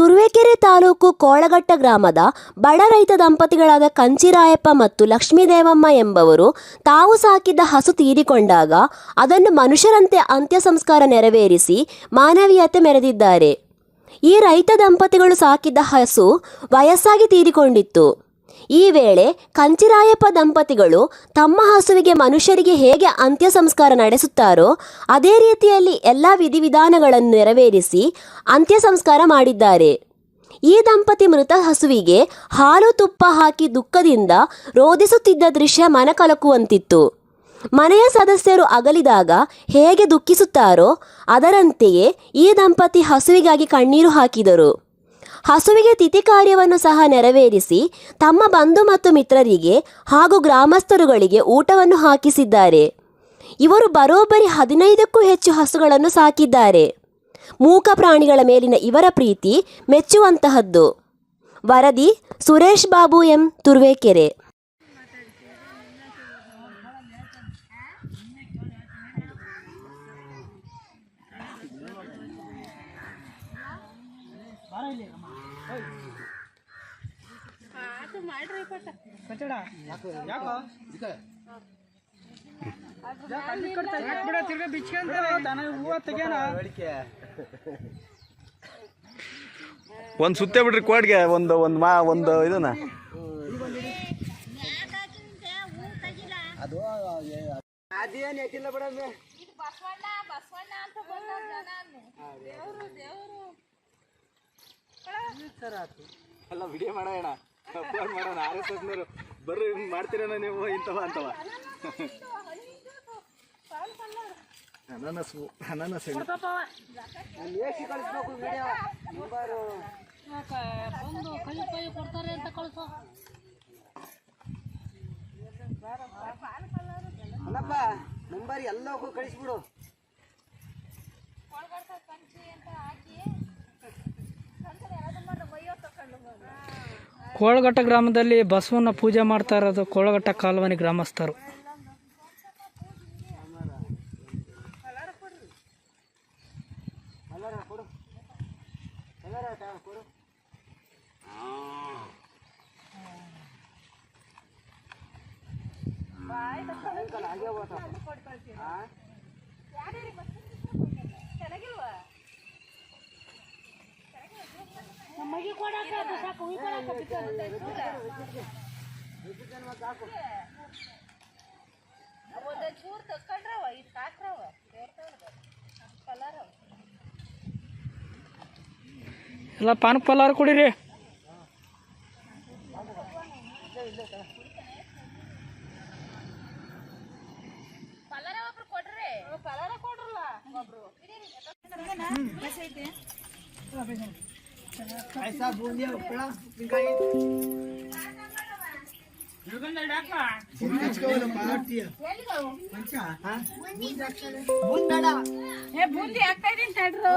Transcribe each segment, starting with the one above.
ತುರುವೇಕೆರೆ ತಾಲೂಕು ಕೋಳಘಟ್ಟ ಗ್ರಾಮದ ಬಡ ರೈತ ದಂಪತಿಗಳಾದ ಕಂಚಿರಾಯಪ್ಪ ಮತ್ತು ಲಕ್ಷ್ಮೀದೇವಮ್ಮ ಎಂಬವರು ತಾವು ಸಾಕಿದ್ದ ಹಸು ತೀರಿಕೊಂಡಾಗ ಅದನ್ನು ಮನುಷ್ಯರಂತೆ ಅಂತ್ಯ ಸಂಸ್ಕಾರ ನೆರವೇರಿಸಿ ಮಾನವೀಯತೆ ಮೆರೆದಿದ್ದಾರೆ. ಈ ರೈತ ದಂಪತಿಗಳು ಸಾಕಿದ್ದ ಹಸು ವಯಸ್ಸಾಗಿ ತೀರಿಕೊಂಡಿತ್ತು. ಈ ವೇಳೆ ಕಂಚಿರಾಯಪ್ಪ ದಂಪತಿಗಳು ತಮ್ಮ ಹಸುವಿಗೆ ಮನುಷ್ಯರಿಗೆ ಹೇಗೆ ಅಂತ್ಯ ಸಂಸ್ಕಾರ ನಡೆಸುತ್ತಾರೋ ಅದೇ ರೀತಿಯಲ್ಲಿ ಎಲ್ಲ ವಿಧಿವಿಧಾನಗಳನ್ನು ನೆರವೇರಿಸಿ ಅಂತ್ಯ ಸಂಸ್ಕಾರ ಮಾಡಿದ್ದಾರೆ. ಈ ದಂಪತಿ ಮೃತ ಹಸುವಿಗೆ ಹಾಲು ತುಪ್ಪ ಹಾಕಿ ದುಃಖದಿಂದ ರೋದಿಸುತ್ತಿದ್ದ ದೃಶ್ಯ ಮನಕಲಕುವಂತಿತ್ತು. ಮನೆಯ ಸದಸ್ಯರು ಅಗಲಿದಾಗ ಹೇಗೆ ದುಃಖಿಸುತ್ತಾರೋ ಅದರಂತೆಯೇ ಈ ದಂಪತಿ ಹಸುವಿಗಾಗಿ ಕಣ್ಣೀರು ಹಾಕಿದರು. ಹಸುವಿಗೆ ತಿಥಿ ಕಾರ್ಯವನ್ನು ಸಹ ನೆರವೇರಿಸಿ ತಮ್ಮ ಬಂಧು ಮತ್ತು ಮಿತ್ರರಿಗೆ ಹಾಗೂ ಗ್ರಾಮಸ್ಥರುಗಳಿಗೆ ಊಟವನ್ನು ಹಾಕಿಸಿದ್ದಾರೆ. ಇವರು ಬರೋಬ್ಬರಿ 15ಕ್ಕೂ ಹೆಚ್ಚು ಹಸುಗಳನ್ನು ಸಾಕಿದ್ದಾರೆ. ಮೂಕ ಪ್ರಾಣಿಗಳ ಮೇಲಿನ ಇವರ ಪ್ರೀತಿ ಮೆಚ್ಚುವಂತಹದ್ದು. ವರದಿ ಸುರೇಶ್ ಬಾಬು ಎಂ, ತುರುವೇಕೆರೆ. ಒಂದು ಸುತ್ತೇ ಬಿಡ್ರಿ ಕೋಡ್ಗೆ ಒಂದು ಇದನ್ನ ಎಲ್ಲ ವಿಡಿಯೋ ಮಾಡೋಣ, ಅಪ್ಲೋಡ್ ಮಾಡೋಣ. RSSನವರು ಬರ್ರಿ ಮಾಡ್ತೀರೇನೋ ನೀವು ಇಂಥವ ಅಂತವ. ಅನಾನಸ್ ಕಳಿಸ್ಬೇಕು ವಿಡಿಯೋ ನಂಬರು ಕೊಡ್ತಾರೆ ಅಂತ ಕಳಿಸೋ ಅಲ್ಲಪ್ಪ. ನಂಬರ್ ಎಲ್ಲಕ್ಕೂ ಕಳಿಸ್ಬಿಡು. ಕೋಳಘಟ್ಟ ಗ್ರಾಮದಲ್ಲಿ ಬಸವನ ಪೂಜೆ ಮಾಡ್ತಾ ಇರೋದು ಕೋಳಘಟ್ಟ ಕಾಲೋನಿ ಗ್ರಾಮಸ್ಥರು. ಎಲ್ಲ ಪಾನಕ್ ಪಲಾರ ಕುಡೀರಿ. ಬೂಂದಿ ಆಗ್ತಾ ಇದೀನಿ ತಡ್ರು.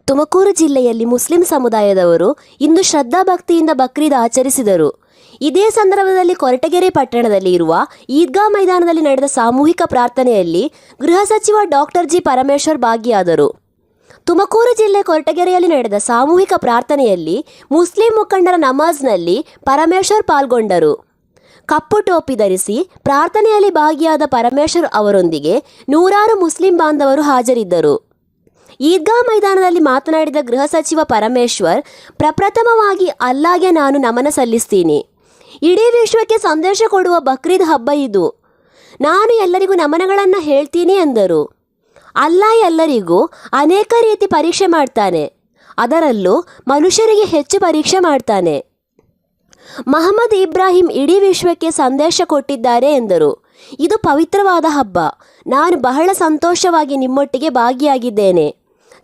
ತುಮಕೂರು ಜಿಲ್ಲೆಯಲ್ಲಿ ಮುಸ್ಲಿಂ ಸಮುದಾಯದವರು ಇಂದು ಶ್ರದ್ಧಾಭಕ್ತಿಯಿಂದ ಬಕ್ರೀದ್ ಆಚರಿಸಿದರು. ಇದೇ ಸಂದರ್ಭದಲ್ಲಿ ಕೊರಟಗೆರೆ ಪಟ್ಟಣದಲ್ಲಿ ಇರುವ ಈದ್ಗಾ ಮೈದಾನದಲ್ಲಿ ನಡೆದ ಸಾಮೂಹಿಕ ಪ್ರಾರ್ಥನೆಯಲ್ಲಿ ಗೃಹ ಸಚಿವ ಡಾಕ್ಟರ್ ಜಿ ಪರಮೇಶ್ವರ್ ಭಾಗಿಯಾದರು. ತುಮಕೂರು ಜಿಲ್ಲೆ ಕೊರಟಗೆರೆಯಲ್ಲಿ ನಡೆದ ಸಾಮೂಹಿಕ ಪ್ರಾರ್ಥನೆಯಲ್ಲಿ ಮುಸ್ಲಿಂ ಮುಖಂಡರ ನಮಾಜ್ನಲ್ಲಿ ಪರಮೇಶ್ವರ್ ಪಾಲ್ಗೊಂಡರು. ಕಪ್ಪು ಟೋಪಿ ಧರಿಸಿ ಪ್ರಾರ್ಥನೆಯಲ್ಲಿ ಭಾಗಿಯಾದ ಪರಮೇಶ್ವರ್ ಅವರೊಂದಿಗೆ ನೂರಾರು ಮುಸ್ಲಿಂ ಬಾಂಧವರು ಹಾಜರಿದ್ದರು. ಈದ್ಗಾ ಮೈದಾನದಲ್ಲಿ ಮಾತನಾಡಿದ ಗೃಹ ಸಚಿವ ಪರಮೇಶ್ವರ್, ಪ್ರಪ್ರಥಮವಾಗಿ ಅಲ್ಲಾಗೆ ನಾನು ನಮನ ಸಲ್ಲಿಸ್ತೀನಿ. ಇಡೀ ವಿಶ್ವಕ್ಕೆ ಸಂದೇಶ ಕೊಡುವ ಬಕ್ರೀದ್ ಹಬ್ಬ ಇದು. ನಾನು ಎಲ್ಲರಿಗೂ ನಮನಗಳನ್ನು ಹೇಳ್ತೀನಿ ಎಂದರು. ಅಲ್ಲಾ ಎಲ್ಲರಿಗೂ ಅನೇಕ ರೀತಿ ಪರೀಕ್ಷೆ ಮಾಡ್ತಾನೆ, ಅದರಲ್ಲೂ ಮನುಷ್ಯರಿಗೆ ಹೆಚ್ಚು ಪರೀಕ್ಷೆ ಮಾಡ್ತಾನೆ. ಮಹಮ್ಮದ್ ಇಬ್ರಾಹಿಂ ಇಡೀ ವಿಶ್ವಕ್ಕೆ ಸಂದೇಶ ಕೊಟ್ಟಿದ್ದಾರೆ ಎಂದರು. ಇದು ಪವಿತ್ರವಾದ ಹಬ್ಬ. ನಾನು ಬಹಳ ಸಂತೋಷವಾಗಿ ನಿಮ್ಮೊಟ್ಟಿಗೆ ಭಾಗಿಯಾಗಿದ್ದೇನೆ.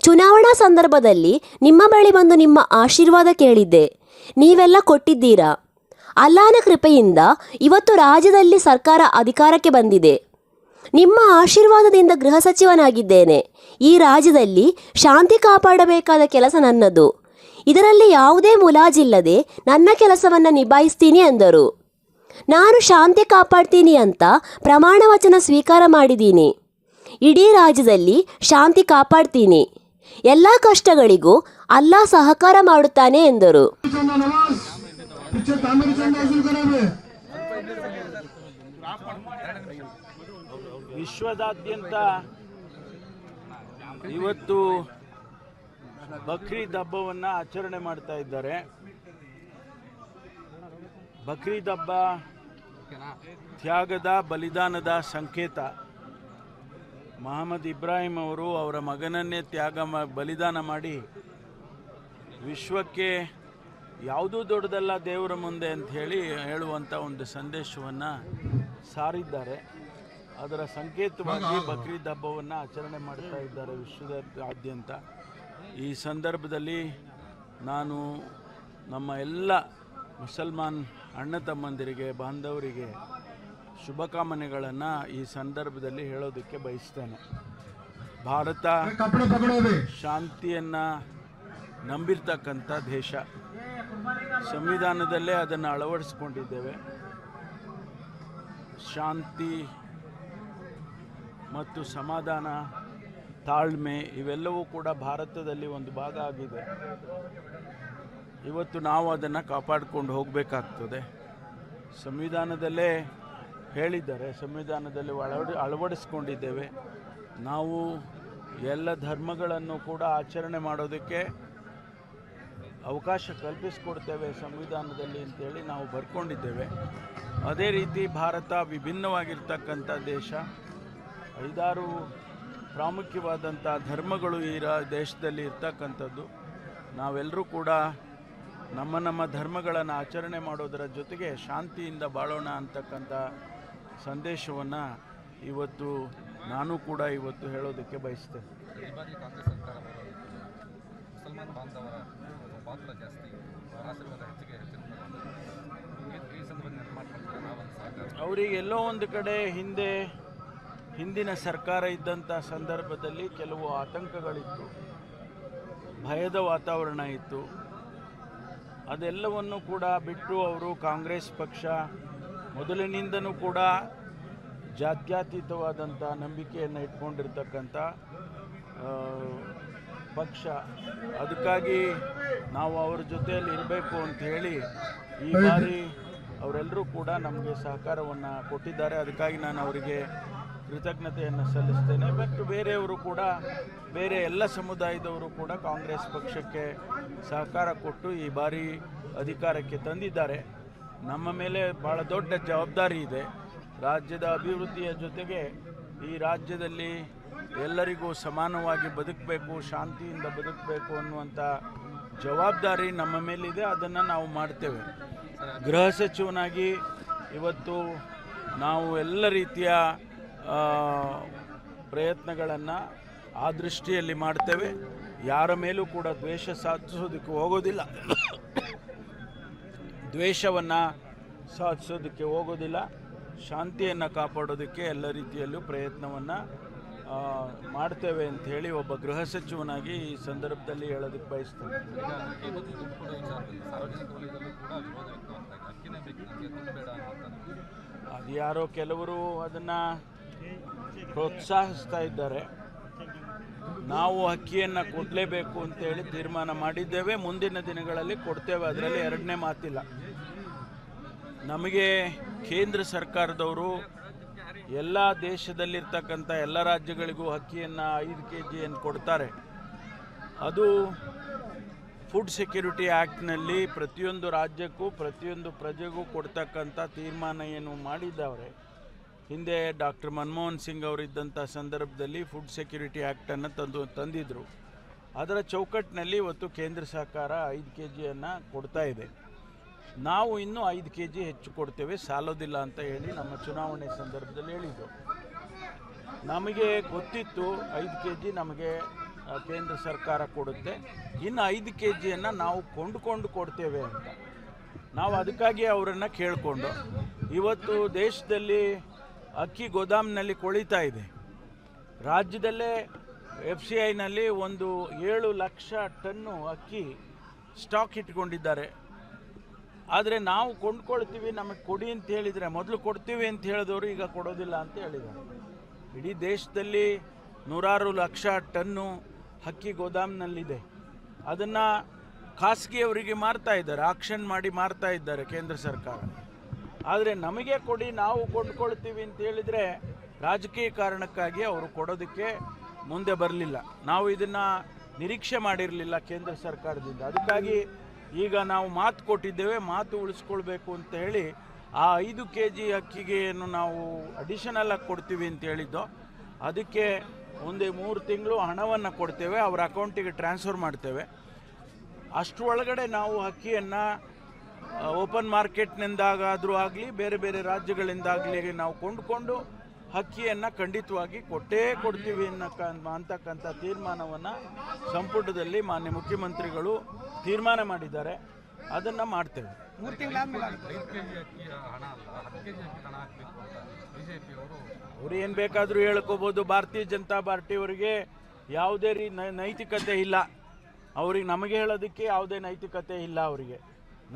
ಚುನಾವಣಾ ಸಂದರ್ಭದಲ್ಲಿ ನಿಮ್ಮ ಬಳಿ ಬಂದು ನಿಮ್ಮ ಆಶೀರ್ವಾದ ಕೇಳಿದ್ದೆ. ನೀವೆಲ್ಲ ಕೊಟ್ಟಿದ್ದೀರಾ. ಅಲ್ಲಾಹನ ಕೃಪೆಯಿಂದ ಇವತ್ತು ರಾಜ್ಯದಲ್ಲಿ ಸರ್ಕಾರ ಅಧಿಕಾರಕ್ಕೆ ಬಂದಿದೆ. ನಿಮ್ಮ ಆಶೀರ್ವಾದದಿಂದ ಗೃಹ ಸಚಿವನಾಗಿದ್ದೇನೆ. ಈ ರಾಜ್ಯದಲ್ಲಿ ಶಾಂತಿ ಕಾಪಾಡಬೇಕಾದ ಕೆಲಸ ನನ್ನದು. ಇದರಲ್ಲಿ ಯಾವುದೇ ಮುಲಾಜಿಲ್ಲದೆ ನನ್ನ ಕೆಲಸವನ್ನು ನಿಭಾಯಿಸ್ತೀನಿ ಎಂದರು. ನಾನು ಶಾಂತಿ ಕಾಪಾಡ್ತೀನಿ ಅಂತ ಪ್ರಮಾಣ ವಚನ ಸ್ವೀಕಾರ ಮಾಡಿದ್ದೀನಿ. ಇಡೀ ರಾಜ್ಯದಲ್ಲಿ ಶಾಂತಿ ಕಾಪಾಡ್ತೀನಿ. ಎಲ್ಲ ಕಷ್ಟಗಳಿಗೂ ಅಲ್ಲಾಹ್ ಸಹಕಾರ ಮಾಡುತ್ತಾನೆ ಎಂದರು. ವಿಶ್ವದಾದ್ಯಂತ ಇವತ್ತು ಬಕ್ರೀದ್ ಹಬ್ಬವನ್ನು ಆಚರಣೆ ಮಾಡ್ತಾ ಇದ್ದಾರೆ. ಬಕ್ರೀದ್ ಹಬ್ಬ ತ್ಯಾಗದ ಬಲಿದಾನದ ಸಂಕೇತ. ಮಹಮ್ಮದ್ ಇಬ್ರಾಹಿಂ ಅವರು ಅವರ ಮಗನನ್ನೇ ಬಲಿದಾನ ಮಾಡಿ ವಿಶ್ವಕ್ಕೆ ಯಾವುದೂ ದೊಡ್ಡದಲ್ಲ ದೇವರ ಮುಂದೆ ಅಂತ ಹೇಳುವಂಥ ಒಂದು ಸಂದೇಶವನ್ನು ಸಾರಿದ್ದಾರೆ. ಅದರ ಸಂಕೇತವಾಗಿ ಬಕ್ರೀದ್ ಹಬ್ಬವನ್ನು ಆಚರಣೆ ಮಾಡ್ತಾ ಇದ್ದಾರೆ ವಿಶ್ವದಾದ್ಯಂತ. ಈ ಸಂದರ್ಭದಲ್ಲಿ ನಾನು ನಮ್ಮ ಎಲ್ಲ ಮುಸಲ್ಮಾನ್ ಅಣ್ಣ ತಮ್ಮಂದಿರಿಗೆ, ಬಾಂಧವರಿಗೆ ಶುಭಕಾಮನೆಗಳನ್ನು ಈ ಸಂದರ್ಭದಲ್ಲಿ ಹೇಳೋದಕ್ಕೆ ಬಯಸ್ತೇನೆ. ಭಾರತ ಶಾಂತಿಯನ್ನು ನಂಬಿರ್ತಕ್ಕಂಥ ದೇಶ. ಸಂವಿಧಾನದಲ್ಲೇ ಅದನ್ನು ಅಳವಡಿಸ್ಕೊಂಡಿದ್ದೇವೆ. ಶಾಂತಿ ಮತ್ತು ಸಮಾಧಾನ, ತಾಳ್ಮೆ ಇವೆಲ್ಲವೂ ಕೂಡ ಭಾರತದಲ್ಲಿ ಒಂದು ಭಾಗ ಆಗಿದೆ. ಇವತ್ತು ನಾವು ಅದನ್ನು ಕಾಪಾಡಿಕೊಂಡು ಹೋಗಬೇಕಾಗ್ತದೆ. ಸಂವಿಧಾನದಲ್ಲೇ ಹೇಳಿದ್ದಾರೆ, ಸಂವಿಧಾನದಲ್ಲಿ ಅಳವಡಿಸ್ಕೊಂಡಿದ್ದೇವೆ. ನಾವು ಎಲ್ಲ ಧರ್ಮಗಳನ್ನು ಕೂಡ ಆಚರಣೆ ಮಾಡೋದಕ್ಕೆ ಅವಕಾಶ ಕಲ್ಪಿಸಿಕೊಡ್ತೇವೆ ಸಂವಿಧಾನದಲ್ಲಿ ಅಂತೇಳಿ ನಾವು ಬರ್ಕೊಂಡಿದ್ದೇವೆ. ಅದೇ ರೀತಿ ಭಾರತ ವಿಭಿನ್ನವಾಗಿರ್ತಕ್ಕಂಥ ದೇಶ. 5-6 ಪ್ರಾಮುಖ್ಯವಾದಂಥ ಧರ್ಮಗಳು ಈ ದೇಶದಲ್ಲಿ ಇರ್ತಕ್ಕಂಥದ್ದು. ನಾವೆಲ್ಲರೂ ಕೂಡ ನಮ್ಮ ಧರ್ಮಗಳನ್ನು ಆಚರಣೆ ಮಾಡೋದರ ಜೊತೆಗೆ ಶಾಂತಿಯಿಂದ ಬಾಳೋಣ ಅಂತಕ್ಕಂಥ ಸಂದೇಶವನ್ನು ಇವತ್ತು ನಾನು ಕೂಡ ಇವತ್ತು ಹೇಳೋದಕ್ಕೆ ಬಯಸ್ತೇನೆ. ಅವರಿಗೆ ಎಲ್ಲೋ ಒಂದು ಕಡೆ ಹಿಂದಿನ ಸರ್ಕಾರ ಇದ್ದಂಥ ಸಂದರ್ಭದಲ್ಲಿ ಕೆಲವು ಆತಂಕಗಳಿತ್ತು, ಭಯದ ವಾತಾವರಣ ಇತ್ತು. ಅದೆಲ್ಲವನ್ನು ಕೂಡ ಬಿಟ್ಟು ಅವರು ಕಾಂಗ್ರೆಸ್ ಪಕ್ಷ ಮೊದಲಿನಿಂದನೂ ಕೂಡ ಜಾತ್ಯತೀತವಾದಂಥ ನಂಬಿಕೆಯನ್ನು ಇಟ್ಕೊಂಡಿರ್ತಕ್ಕಂಥ ಪಕ್ಷ. ಅದಕ್ಕಾಗಿ ನಾವು ಅವ್ರ ಜೊತೆಯಲ್ಲಿ ಇರಬೇಕು ಅಂತ ಹೇಳಿ ಈ ಬಾರಿ ಅವರೆಲ್ಲರೂ ಕೂಡ ನಮಗೆ ಸಹಕಾರವನ್ನು ಕೊಟ್ಟಿದ್ದಾರೆ. ಅದಕ್ಕಾಗಿ ನಾನು ಅವರಿಗೆ ಕೃತಜ್ಞತೆಯನ್ನು ಸಲ್ಲಿಸ್ತೇನೆ. ಮತ್ತು ಬೇರೆಯವರು ಕೂಡ, ಬೇರೆ ಎಲ್ಲ ಸಮುದಾಯದವರು ಕೂಡ ಕಾಂಗ್ರೆಸ್ ಪಕ್ಷಕ್ಕೆ ಸಹಕಾರ ಕೊಟ್ಟು ಈ ಬಾರಿ ಅಧಿಕಾರಕ್ಕೆ ತಂದಿದ್ದಾರೆ. ನಮ್ಮ ಮೇಲೆ ಭಾಳ ದೊಡ್ಡ ಜವಾಬ್ದಾರಿ ಇದೆ. ರಾಜ್ಯದ ಅಭಿವೃದ್ಧಿಯ ಜೊತೆಗೆ ಈ ರಾಜ್ಯದಲ್ಲಿ ಎಲ್ಲರಿಗೂ ಸಮಾನವಾಗಿ ಬದುಕಬೇಕು, ಶಾಂತಿಯಿಂದ ಬದುಕಬೇಕು ಅನ್ನುವಂಥ ಜವಾಬ್ದಾರಿ ನಮ್ಮ ಮೇಲಿದೆ. ಅದನ್ನು ನಾವು ಮಾಡ್ತೇವೆ. ಗೃಹ ಸಚಿವನಾಗಿ ಇವತ್ತು ನಾವು ಎಲ್ಲ ರೀತಿಯ ಪ್ರಯತ್ನಗಳನ್ನು ಆ ದೃಷ್ಟಿಯಲ್ಲಿ ಮಾಡ್ತೇವೆ. ಯಾರ ಮೇಲೂ ಕೂಡ ದ್ವೇಷ ಸಾಧಿಸೋದಕ್ಕೆ ಹೋಗೋದಿಲ್ಲ, ದ್ವೇಷವನ್ನು ಸಾಧಿಸೋದಕ್ಕೆ ಹೋಗೋದಿಲ್ಲ. ಶಾಂತಿಯನ್ನು ಕಾಪಾಡೋದಕ್ಕೆ ಎಲ್ಲ ರೀತಿಯಲ್ಲೂ ಪ್ರಯತ್ನವನ್ನು ಮಾಡ್ತೇವೆ ಅಂತ ಹೇಳಿ ಒಬ್ಬ ಗೃಹ ಸಚಿವನಾಗಿ ಈ ಸಂದರ್ಭದಲ್ಲಿ ಹೇಳೋದಕ್ಕೆ ಬಯಸ್ತೇನೆ. ಅದು ಯಾರೋ ಕೆಲವರು ಅದನ್ನು ಪ್ರೋತ್ಸಾಹಿಸ್ತಾ ಇದ್ದಾರೆ. ನಾವು ಅಕ್ಕಿಯನ್ನು ಕೊಡಲೇಬೇಕು ಅಂತೇಳಿ ತೀರ್ಮಾನ ಮಾಡಿದ್ದೇವೆ. ಮುಂದಿನ ದಿನಗಳಲ್ಲಿ ಕೊಡ್ತೇವೆ, ಅದರಲ್ಲಿ ಎರಡನೇ ಮಾತಿಲ್ಲ. ನಮಗೆ ಕೇಂದ್ರ ಸರ್ಕಾರದವರು ಎಲ್ಲ ದೇಶದಲ್ಲಿರ್ತಕ್ಕಂಥ ಎಲ್ಲ ರಾಜ್ಯಗಳಿಗೂ ಅಕ್ಕಿಯನ್ನು 5 kg ಕೊಡ್ತಾರೆ. ಅದು ಫುಡ್ ಸೆಕ್ಯೂರಿಟಿ ಆ್ಯಕ್ಟ್ನಲ್ಲಿ ಪ್ರತಿಯೊಂದು ರಾಜ್ಯಕ್ಕೂ ಪ್ರತಿಯೊಂದು ಪ್ರಜೆಗೂ ಕೊಡ್ತಕ್ಕಂಥ ತೀರ್ಮಾನ ಏನು ಮಾಡಿದ್ದವ್ರೆ. ಹಿಂದೆ ಡಾಕ್ಟರ್ ಮನಮೋಹನ್ ಸಿಂಗ್ ಅವರಿದ್ದಂಥ ಸಂದರ್ಭದಲ್ಲಿ ಫುಡ್ ಸೆಕ್ಯೂರಿಟಿ ಆ್ಯಕ್ಟನ್ನು ತಂದಿದ್ದರು. ಅದರ ಚೌಕಟ್ಟಿನಲ್ಲಿ ಇವತ್ತು ಕೇಂದ್ರ ಸರ್ಕಾರ 5 kg ಕೊಡ್ತಾ ಇದೆ. ನಾವು ಇನ್ನೂ 5 kg ಹೆಚ್ಚು ಕೊಡ್ತೇವೆ, ಸಾಲೋದಿಲ್ಲ ಅಂತ ಹೇಳಿ ನಮ್ಮ ಚುನಾವಣೆ ಸಂದರ್ಭದಲ್ಲಿ ಹೇಳಿದ್ದು. ನಮಗೆ ಗೊತ್ತಿತ್ತು 5 kg ನಮಗೆ ಕೇಂದ್ರ ಸರ್ಕಾರ ಕೊಡುತ್ತೆ, ಇನ್ನು 5 kgಯನ್ನು ನಾವು ಕೊಂಡುಕೊಂಡು ಕೊಡ್ತೇವೆ ಅಂತ. ನಾವು ಅದಕ್ಕಾಗಿ ಅವರನ್ನು ಕೇಳಿಕೊಂಡು ಇವತ್ತು ದೇಶದಲ್ಲಿ ಅಕ್ಕಿ ಗೋದಾಮಿನಲ್ಲಿ ಕೊಳಿತಾ ಇದೆ. ರಾಜ್ಯದಲ್ಲೇ FCIನಲ್ಲಿ ಒಂದು 7 ಲಕ್ಷ ಟನ್ನು ಅಕ್ಕಿ ಸ್ಟಾಕ್ ಇಟ್ಕೊಂಡಿದ್ದಾರೆ. ಆದರೆ ನಾವು ಕೊಂಡ್ಕೊಳ್ತೀವಿ, ನಮಗೆ ಕೊಡಿ ಅಂತ ಹೇಳಿದರೆ, ಮೊದಲು ಕೊಡ್ತೀವಿ ಅಂತ ಹೇಳಿದವರು ಈಗ ಕೊಡೋದಿಲ್ಲ ಅಂತ ಹೇಳಿದ್ದಾರೆ. ಇಡೀ ದೇಶದಲ್ಲಿ 100 ಲಕ್ಷ ಟನ್ನು ಅಕ್ಕಿ ಗೋದಾಮಿನಲ್ಲಿದೆ. ಅದನ್ನು ಖಾಸಗಿಯವರಿಗೆ ಮಾರ್ತಾ ಇದ್ದಾರೆ, ಆಕ್ಷನ್ ಮಾಡಿ ಮಾರ್ತಾ ಇದ್ದಾರೆ ಕೇಂದ್ರ ಸರ್ಕಾರ. ಆದರೆ ನಮಗೆ ಕೊಡಿ, ನಾವು ಕೊಂಡ್ಕೊಳ್ತೀವಿ ಅಂತ ಹೇಳಿದರೆ ರಾಜಕೀಯ ಕಾರಣಕ್ಕಾಗಿ ಅವರು ಕೊಡೋದಕ್ಕೆ ಮುಂದೆ ಬರಲಿಲ್ಲ. ನಾವು ಇದನ್ನು ನಿರೀಕ್ಷೆ ಮಾಡಿರಲಿಲ್ಲ ಕೇಂದ್ರ ಸರ್ಕಾರದಿಂದ. ಅದಕ್ಕಾಗಿ ಈಗ ನಾವು ಮಾತು ಕೊಟ್ಟಿದ್ದೇವೆ, ಮಾತು ಉಳಿಸ್ಕೊಳ್ಬೇಕು ಅಂತ ಹೇಳಿ ಆ 5 kg ಅಕ್ಕಿಗೆ ಏನು ನಾವು ಅಡಿಷನಲ್ ಆಗಿ ಕೊಡ್ತೀವಿ ಅಂತ ಹೇಳಿದ್ದೋ ಅದಕ್ಕೆ ಒಂದೇ 3 ತಿಂಗಳು ಹಣವನ್ನು ಕೊಡ್ತೇವೆ, ಅವರ ಅಕೌಂಟಿಗೆ ಟ್ರಾನ್ಸ್ಫರ್ ಮಾಡ್ತೇವೆ. ಅಷ್ಟರೊಳಗಡೆ ನಾವು ಅಕ್ಕಿಯನ್ನು ಓಪನ್ ಮಾರ್ಕೆಟ್ನಿಂದಾಗಾದರೂ ಆಗಲಿ ಬೇರೆ ಬೇರೆ ರಾಜ್ಯಗಳಿಂದಾಗಲಿ ನಾವು ಕೊಂಡುಕೊಂಡು ಅಕ್ಕಿಯನ್ನು ಖಂಡಿತವಾಗಿ ಕೊಟ್ಟೇ ಕೊಡ್ತೀವಿ ಅಂತಕ್ಕಂಥ ತೀರ್ಮಾನವನ್ನು ಸಂಪುಟದಲ್ಲಿ ಮಾನ್ಯ ಮುಖ್ಯಮಂತ್ರಿಗಳು ತೀರ್ಮಾನ ಮಾಡಿದ್ದಾರೆ. ಅದನ್ನು ಮಾಡ್ತೇವೆ. 3 ತಿಂಗಳಾದ್ಮೇಲೆ ಅವರು ಏನು ಬೇಕಾದರೂ ಹೇಳ್ಕೋಬೋದು. ಭಾರತೀಯ ಜನತಾ ಪಾರ್ಟಿಯವರಿಗೆ ಯಾವುದೇ ನೈತಿಕತೆ ಇಲ್ಲ. ಅವ್ರಿಗೆ ನಮಗೆ ಹೇಳೋದಕ್ಕೆ ಯಾವುದೇ ನೈತಿಕತೆ ಇಲ್ಲ ಅವರಿಗೆ.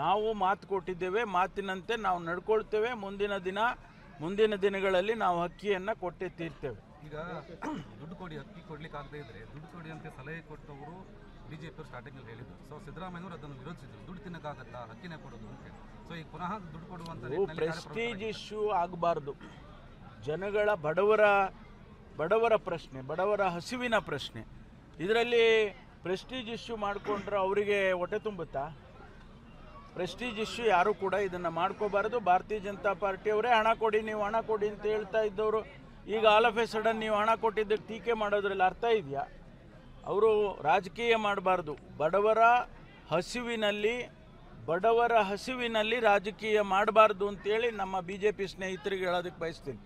ನಾವು ಮಾತು ಕೊಟ್ಟಿದ್ದೇವೆ, ಮಾತಿನಂತೆ ನಾವು ನಡ್ಕೊಳ್ತೇವೆ. ಮುಂದಿನ ದಿನಗಳಲ್ಲಿ ನಾವು ಅಕ್ಕಿಯನ್ನು ಕೊಟ್ಟೇ ತೀರ್ತೇವೆ. ಈಗ ದುಡ್ಡು ಕೊಡಿ, ಅಕ್ಕಿ ಕೊಡ್ಲಿಕ್ಕೆ ಆಗದೇ ಇದ್ರೆ ದುಡ್ಡು ಕೊಡಿ ಅಂತ ಸಲಹೆ ಕೊಟ್ಟವರು ಬಿಜೆಪಿ ಸ್ಟಾರ್ಟಿಂಗಲ್ಲಿ ಹೇಳಿದ್ರು. ಸೊ ಸಿದ್ದರಾಮಯ್ಯವರು ಅದನ್ನು ವಿರೋಧಿಸಿದ್ರು. ದುಡ್ಡು ತಿನ್ನಕ್ಕಾಗತ್ತಾ, ಅಕ್ಕಿನೇ ಕೊಡೋದು ಅಂತ ಹೇಳಿ. ಸೊ ಈಗ ಪುನಃ ದುಡ್ಡು ಕೊಡುವಂತ ಪ್ರೆಸ್ಟೀಜ್ ಇಶ್ಯೂ ಆಗಬಾರ್ದು. ಜನಗಳ ಬಡವರ ಪ್ರಶ್ನೆ, ಬಡವರ ಹಸಿವಿನ ಪ್ರಶ್ನೆ. ಇದರಲ್ಲಿ ಪ್ರೆಸ್ಟೀಜ್ ಇಶ್ಯೂ ಮಾಡಿಕೊಂಡ್ರೆ ಅವರಿಗೆ ಹೊಟ್ಟೆ ತುಂಬುತ್ತಾ? ಪ್ರೆಸ್ಟೀಜ್ ಇಶ್ಯೂ ಯಾರು ಕೂಡ ಇದನ್ನು ಮಾಡ್ಕೋಬಾರ್ದು. ಭಾರತೀಯ ಜನತಾ ಪಾರ್ಟಿಯವರೇ ಹಣ ಕೊಡಿ, ನೀವು ಹಣ ಕೊಡಿ ಅಂತ ಹೇಳ್ತಾ ಇದ್ದವರು ಈಗ ಆಲ್ ಆಫ್ ಎ ಸಡನ್ ನೀವು ಹಣ ಕೊಟ್ಟಿದ್ದಕ್ಕೆ ಟೀಕೆ ಮಾಡೋದ್ರಲ್ಲಿ ಅರ್ಥ ಇದೆಯಾ? ಅವರು ರಾಜಕೀಯ ಮಾಡಬಾರ್ದು. ಬಡವರ ಹಸಿವಿನಲ್ಲಿ ರಾಜಕೀಯ ಮಾಡಬಾರ್ದು ಅಂತೇಳಿ ನಮ್ಮ BJP ಸ್ನೇಹಿತರಿಗೆ ಹೇಳೋದಕ್ಕೆ ಬಯಸ್ತೀನಿ.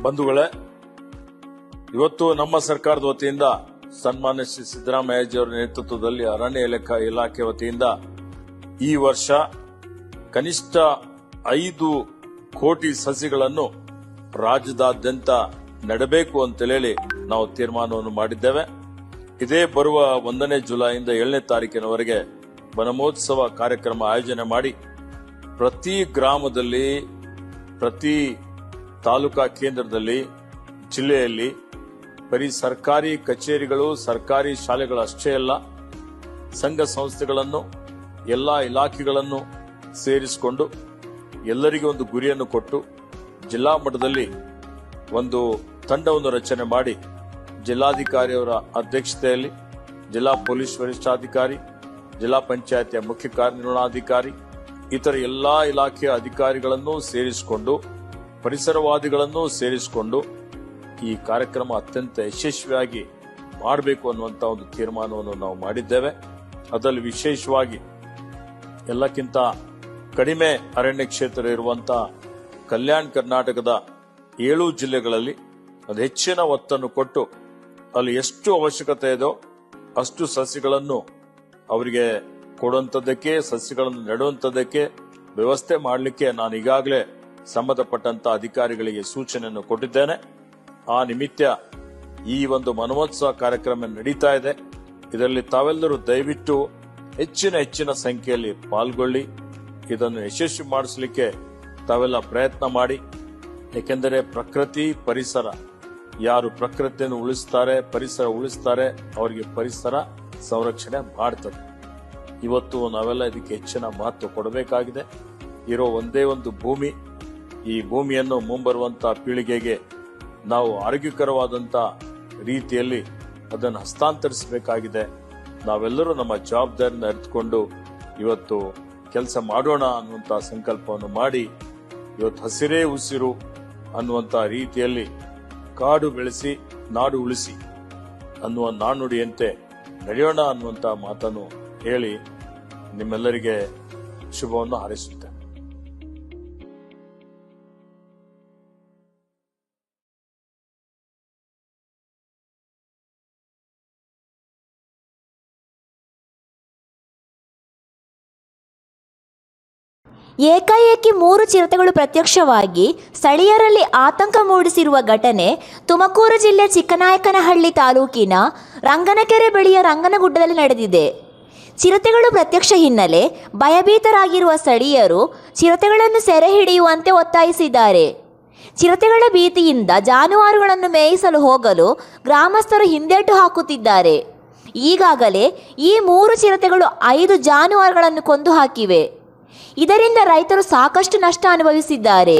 ಬಂಧುಗಳೇ, ಇವತ್ತು ನಮ್ಮ ಸರ್ಕಾರದ ವತಿಯಿಂದ ಸನ್ಮಾನ್ಯ ಶ್ರೀ ಸಿದ್ದರಾಮಯ್ಯಜಿಯವರ ನೇತೃತ್ವದಲ್ಲಿ ಅರಣ್ಯ ಇಲಾಖೆ ವತಿಯಿಂದ ಈ ವರ್ಷ ಕನಿಷ್ಠ 5 ಕೋಟಿ ಸಸಿಗಳನ್ನು ರಾಜ್ಯದಾದ್ಯಂತ ನೆಡಬೇಕು ಅಂತೇಳಿ ನಾವು ತೀರ್ಮಾನವನ್ನು ಮಾಡಿದ್ದೇವೆ. ಇದೇ ಬರುವ 1ನೇ ಜುಲೈಯಿಂದ 7ನೇ ತಾರೀಕಿನವರೆಗೆ ವನಮಹೋತ್ಸವ ಕಾರ್ಯಕ್ರಮ ಆಯೋಜನೆ ಮಾಡಿ ಪ್ರತಿ ಗ್ರಾಮದಲ್ಲಿ, ಪ್ರತಿ ತಾಲೂಕಾ ಕೇಂದ್ರದಲ್ಲಿ, ಜಿಲ್ಲೆಯಲ್ಲಿ ಬರೀ ಸರ್ಕಾರಿ ಕಚೇರಿಗಳು, ಸರ್ಕಾರಿ ಶಾಲೆಗಳು ಅಷ್ಟೇ ಅಲ್ಲ, ಸಂಘ ಸಂಸ್ಥೆಗಳನ್ನು, ಎಲ್ಲ ಇಲಾಖೆಗಳನ್ನು ಸೇರಿಸಿಕೊಂಡು ಎಲ್ಲರಿಗೂ ಒಂದು ಗುರಿಯನ್ನು ಕೊಟ್ಟು ಜಿಲ್ಲಾ ಮಟ್ಟದಲ್ಲಿ ಒಂದು ತಂಡವನ್ನು ರಚನೆ ಮಾಡಿ ಜಿಲ್ಲಾಧಿಕಾರಿಯವರ ಅಧ್ಯಕ್ಷತೆಯಲ್ಲಿ ಜಿಲ್ಲಾ ಪೊಲೀಸ್ ವರಿಷ್ಠಾಧಿಕಾರಿ, ಜಿಲ್ಲಾ ಪಂಚಾಯತಿಯ ಮುಖ್ಯ ಕಾರ್ಯನಿರ್ವಹಣಾಧಿಕಾರಿ, ಇತರ ಎಲ್ಲಾ ಇಲಾಖೆಯ ಅಧಿಕಾರಿಗಳನ್ನು ಸೇರಿಸಿಕೊಂಡು, ಪರಿಸರವಾದಿಗಳನ್ನು ಸೇರಿಸಿಕೊಂಡು ಈ ಕಾರ್ಯಕ್ರಮ ಅತ್ಯಂತ ಯಶಸ್ವಿಯಾಗಿ ಮಾಡಬೇಕು ಅನ್ನುವಂಥ ಒಂದು ತೀರ್ಮಾನವನ್ನು ನಾವು ಮಾಡಿದ್ದೇವೆ. ಅದರಲ್ಲಿ ವಿಶೇಷವಾಗಿ ಎಲ್ಲಕ್ಕಿಂತ ಕಡಿಮೆ ಅರಣ್ಯ ಕ್ಷೇತ್ರ ಇರುವಂತಹ ಕಲ್ಯಾಣ ಕರ್ನಾಟಕದ 7 ಜಿಲ್ಲೆಗಳಲ್ಲಿ ಅದು ಹೆಚ್ಚಿನ ಒತ್ತನ್ನು ಕೊಟ್ಟು ಅಲ್ಲಿ ಎಷ್ಟು ಅವಶ್ಯಕತೆ ಇದೋ ಅಷ್ಟು ಸಸಿಗಳನ್ನು ಅವರಿಗೆ ಕೊಡುವಂಥದ್ದಕ್ಕೆ, ಸಸಿಗಳನ್ನು ನೆಡುವಂಥದ್ದಕ್ಕೆ ವ್ಯವಸ್ಥೆ ಮಾಡಲಿಕ್ಕೆ ನಾನು ಈಗಾಗಲೇ ಸಂಬಂಧಪಟ್ಟಂತ ಅಧಿಕಾರಿಗಳಿಗೆ ಸೂಚನೆಯನ್ನು ಕೊಟ್ಟಿದ್ದೇನೆ. ಆ ನಿಮಿತ್ತ ಈ ಒಂದು ವನಮಹೋತ್ಸವ ಕಾರ್ಯಕ್ರಮ ನಡೀತಾ ಇದೆ. ಇದರಲ್ಲಿ ತಾವೆಲ್ಲರೂ ದಯವಿಟ್ಟು ಹೆಚ್ಚಿನ ಸಂಖ್ಯೆಯಲ್ಲಿ ಪಾಲ್ಗೊಳ್ಳಿ. ಇದನ್ನು ಯಶಸ್ವಿ ಮಾಡಿಸಲಿಕ್ಕೆ ತಾವೆಲ್ಲ ಪ್ರಯತ್ನ ಮಾಡಿ. ಏಕೆಂದರೆ ಪ್ರಕೃತಿ, ಪರಿಸರ, ಯಾರು ಪ್ರಕೃತಿಯನ್ನು ಉಳಿಸ್ತಾರೆ, ಪರಿಸರ ಉಳಿಸ್ತಾರೆ, ಅವರಿಗೆ ಪರಿಸರ ಸಂರಕ್ಷಣೆ ಮಾಡ್ತದೆ. ಇವತ್ತು ನಾವೆಲ್ಲ ಇದಕ್ಕೆ ಹೆಚ್ಚಿನ ಮಹತ್ವ ಕೊಡಬೇಕಾಗಿದೆ. ಇರೋ ಒಂದೇ ಒಂದು ಭೂಮಿ. ಈ ಭೂಮಿಯನ್ನು ಮುಂಬರುವಂತಹ ಪೀಳಿಗೆಗೆ ನಾವು ಆರೋಗ್ಯಕರವಾದಂತ ರೀತಿಯಲ್ಲಿ ಅದನ್ನು ಹಸ್ತಾಂತರಿಸಬೇಕಾಗಿದೆ. ನಾವೆಲ್ಲರೂ ನಮ್ಮ ಜವಾಬ್ದಾರಿಯನ್ನು ಅರಿತುಕೊಂಡು ಇವತ್ತು ಕೆಲಸ ಮಾಡೋಣ ಅನ್ನುವಂಥ ಸಂಕಲ್ಪವನ್ನು ಮಾಡಿ ಇವತ್ತು ಹಸಿರೇ ಉಸಿರು ಅನ್ನುವಂಥ ರೀತಿಯಲ್ಲಿ ಕಾಡು ಬೆಳೆಸಿ ನಾಡು ಉಳಿಸಿ ಅನ್ನುವ ನಾಣ್ಣುಡಿಯಂತೆ ನಡೆಯೋಣ ಅನ್ನುವಂಥ ಮಾತನ್ನು ಹೇಳಿ ನಿಮ್ಮೆಲ್ಲರಿಗೆ ಶುಭವನ್ನು ಹಾರೈಸುತ್ತೇನೆ. ಏಕಾಏಕಿ 3 ಚಿರತೆಗಳು ಪ್ರತ್ಯಕ್ಷವಾಗಿ ಸ್ಥಳೀಯರಲ್ಲಿ ಆತಂಕ ಮೂಡಿಸಿರುವ ಘಟನೆ ತುಮಕೂರು ಜಿಲ್ಲೆ ಚಿಕ್ಕನಾಯಕನಹಳ್ಳಿ ತಾಲೂಕಿನ ರಂಗನಕೆರೆ ಬಳಿಯ ರಂಗನಗುಡ್ಡದಲ್ಲಿ ನಡೆದಿದೆ. ಚಿರತೆಗಳು ಪ್ರತ್ಯಕ್ಷ ಹಿನ್ನೆಲೆ ಭಯಭೀತರಾಗಿರುವ ಸ್ಥಳೀಯರು ಚಿರತೆಗಳನ್ನು ಸೆರೆ ಹಿಡಿಯುವಂತೆ ಒತ್ತಾಯಿಸಿದ್ದಾರೆ. ಚಿರತೆಗಳ ಭೀತಿಯಿಂದ ಜಾನುವಾರುಗಳನ್ನು ಮೇಯಿಸಲು ಹೋಗಲು ಗ್ರಾಮಸ್ಥರು ಹಿಂದೇಟು ಹಾಕುತ್ತಿದ್ದಾರೆ. ಈಗಾಗಲೇ ಈ 3 ಚಿರತೆಗಳು 5 ಜಾನುವಾರುಗಳನ್ನು ಕೊಂದು ಹಾಕಿವೆ. ಇದರಿಂದ ರೈತರು ಸಾಕಷ್ಟು ನಷ್ಟ ಅನುಭವಿಸಿದ್ದಾರೆ.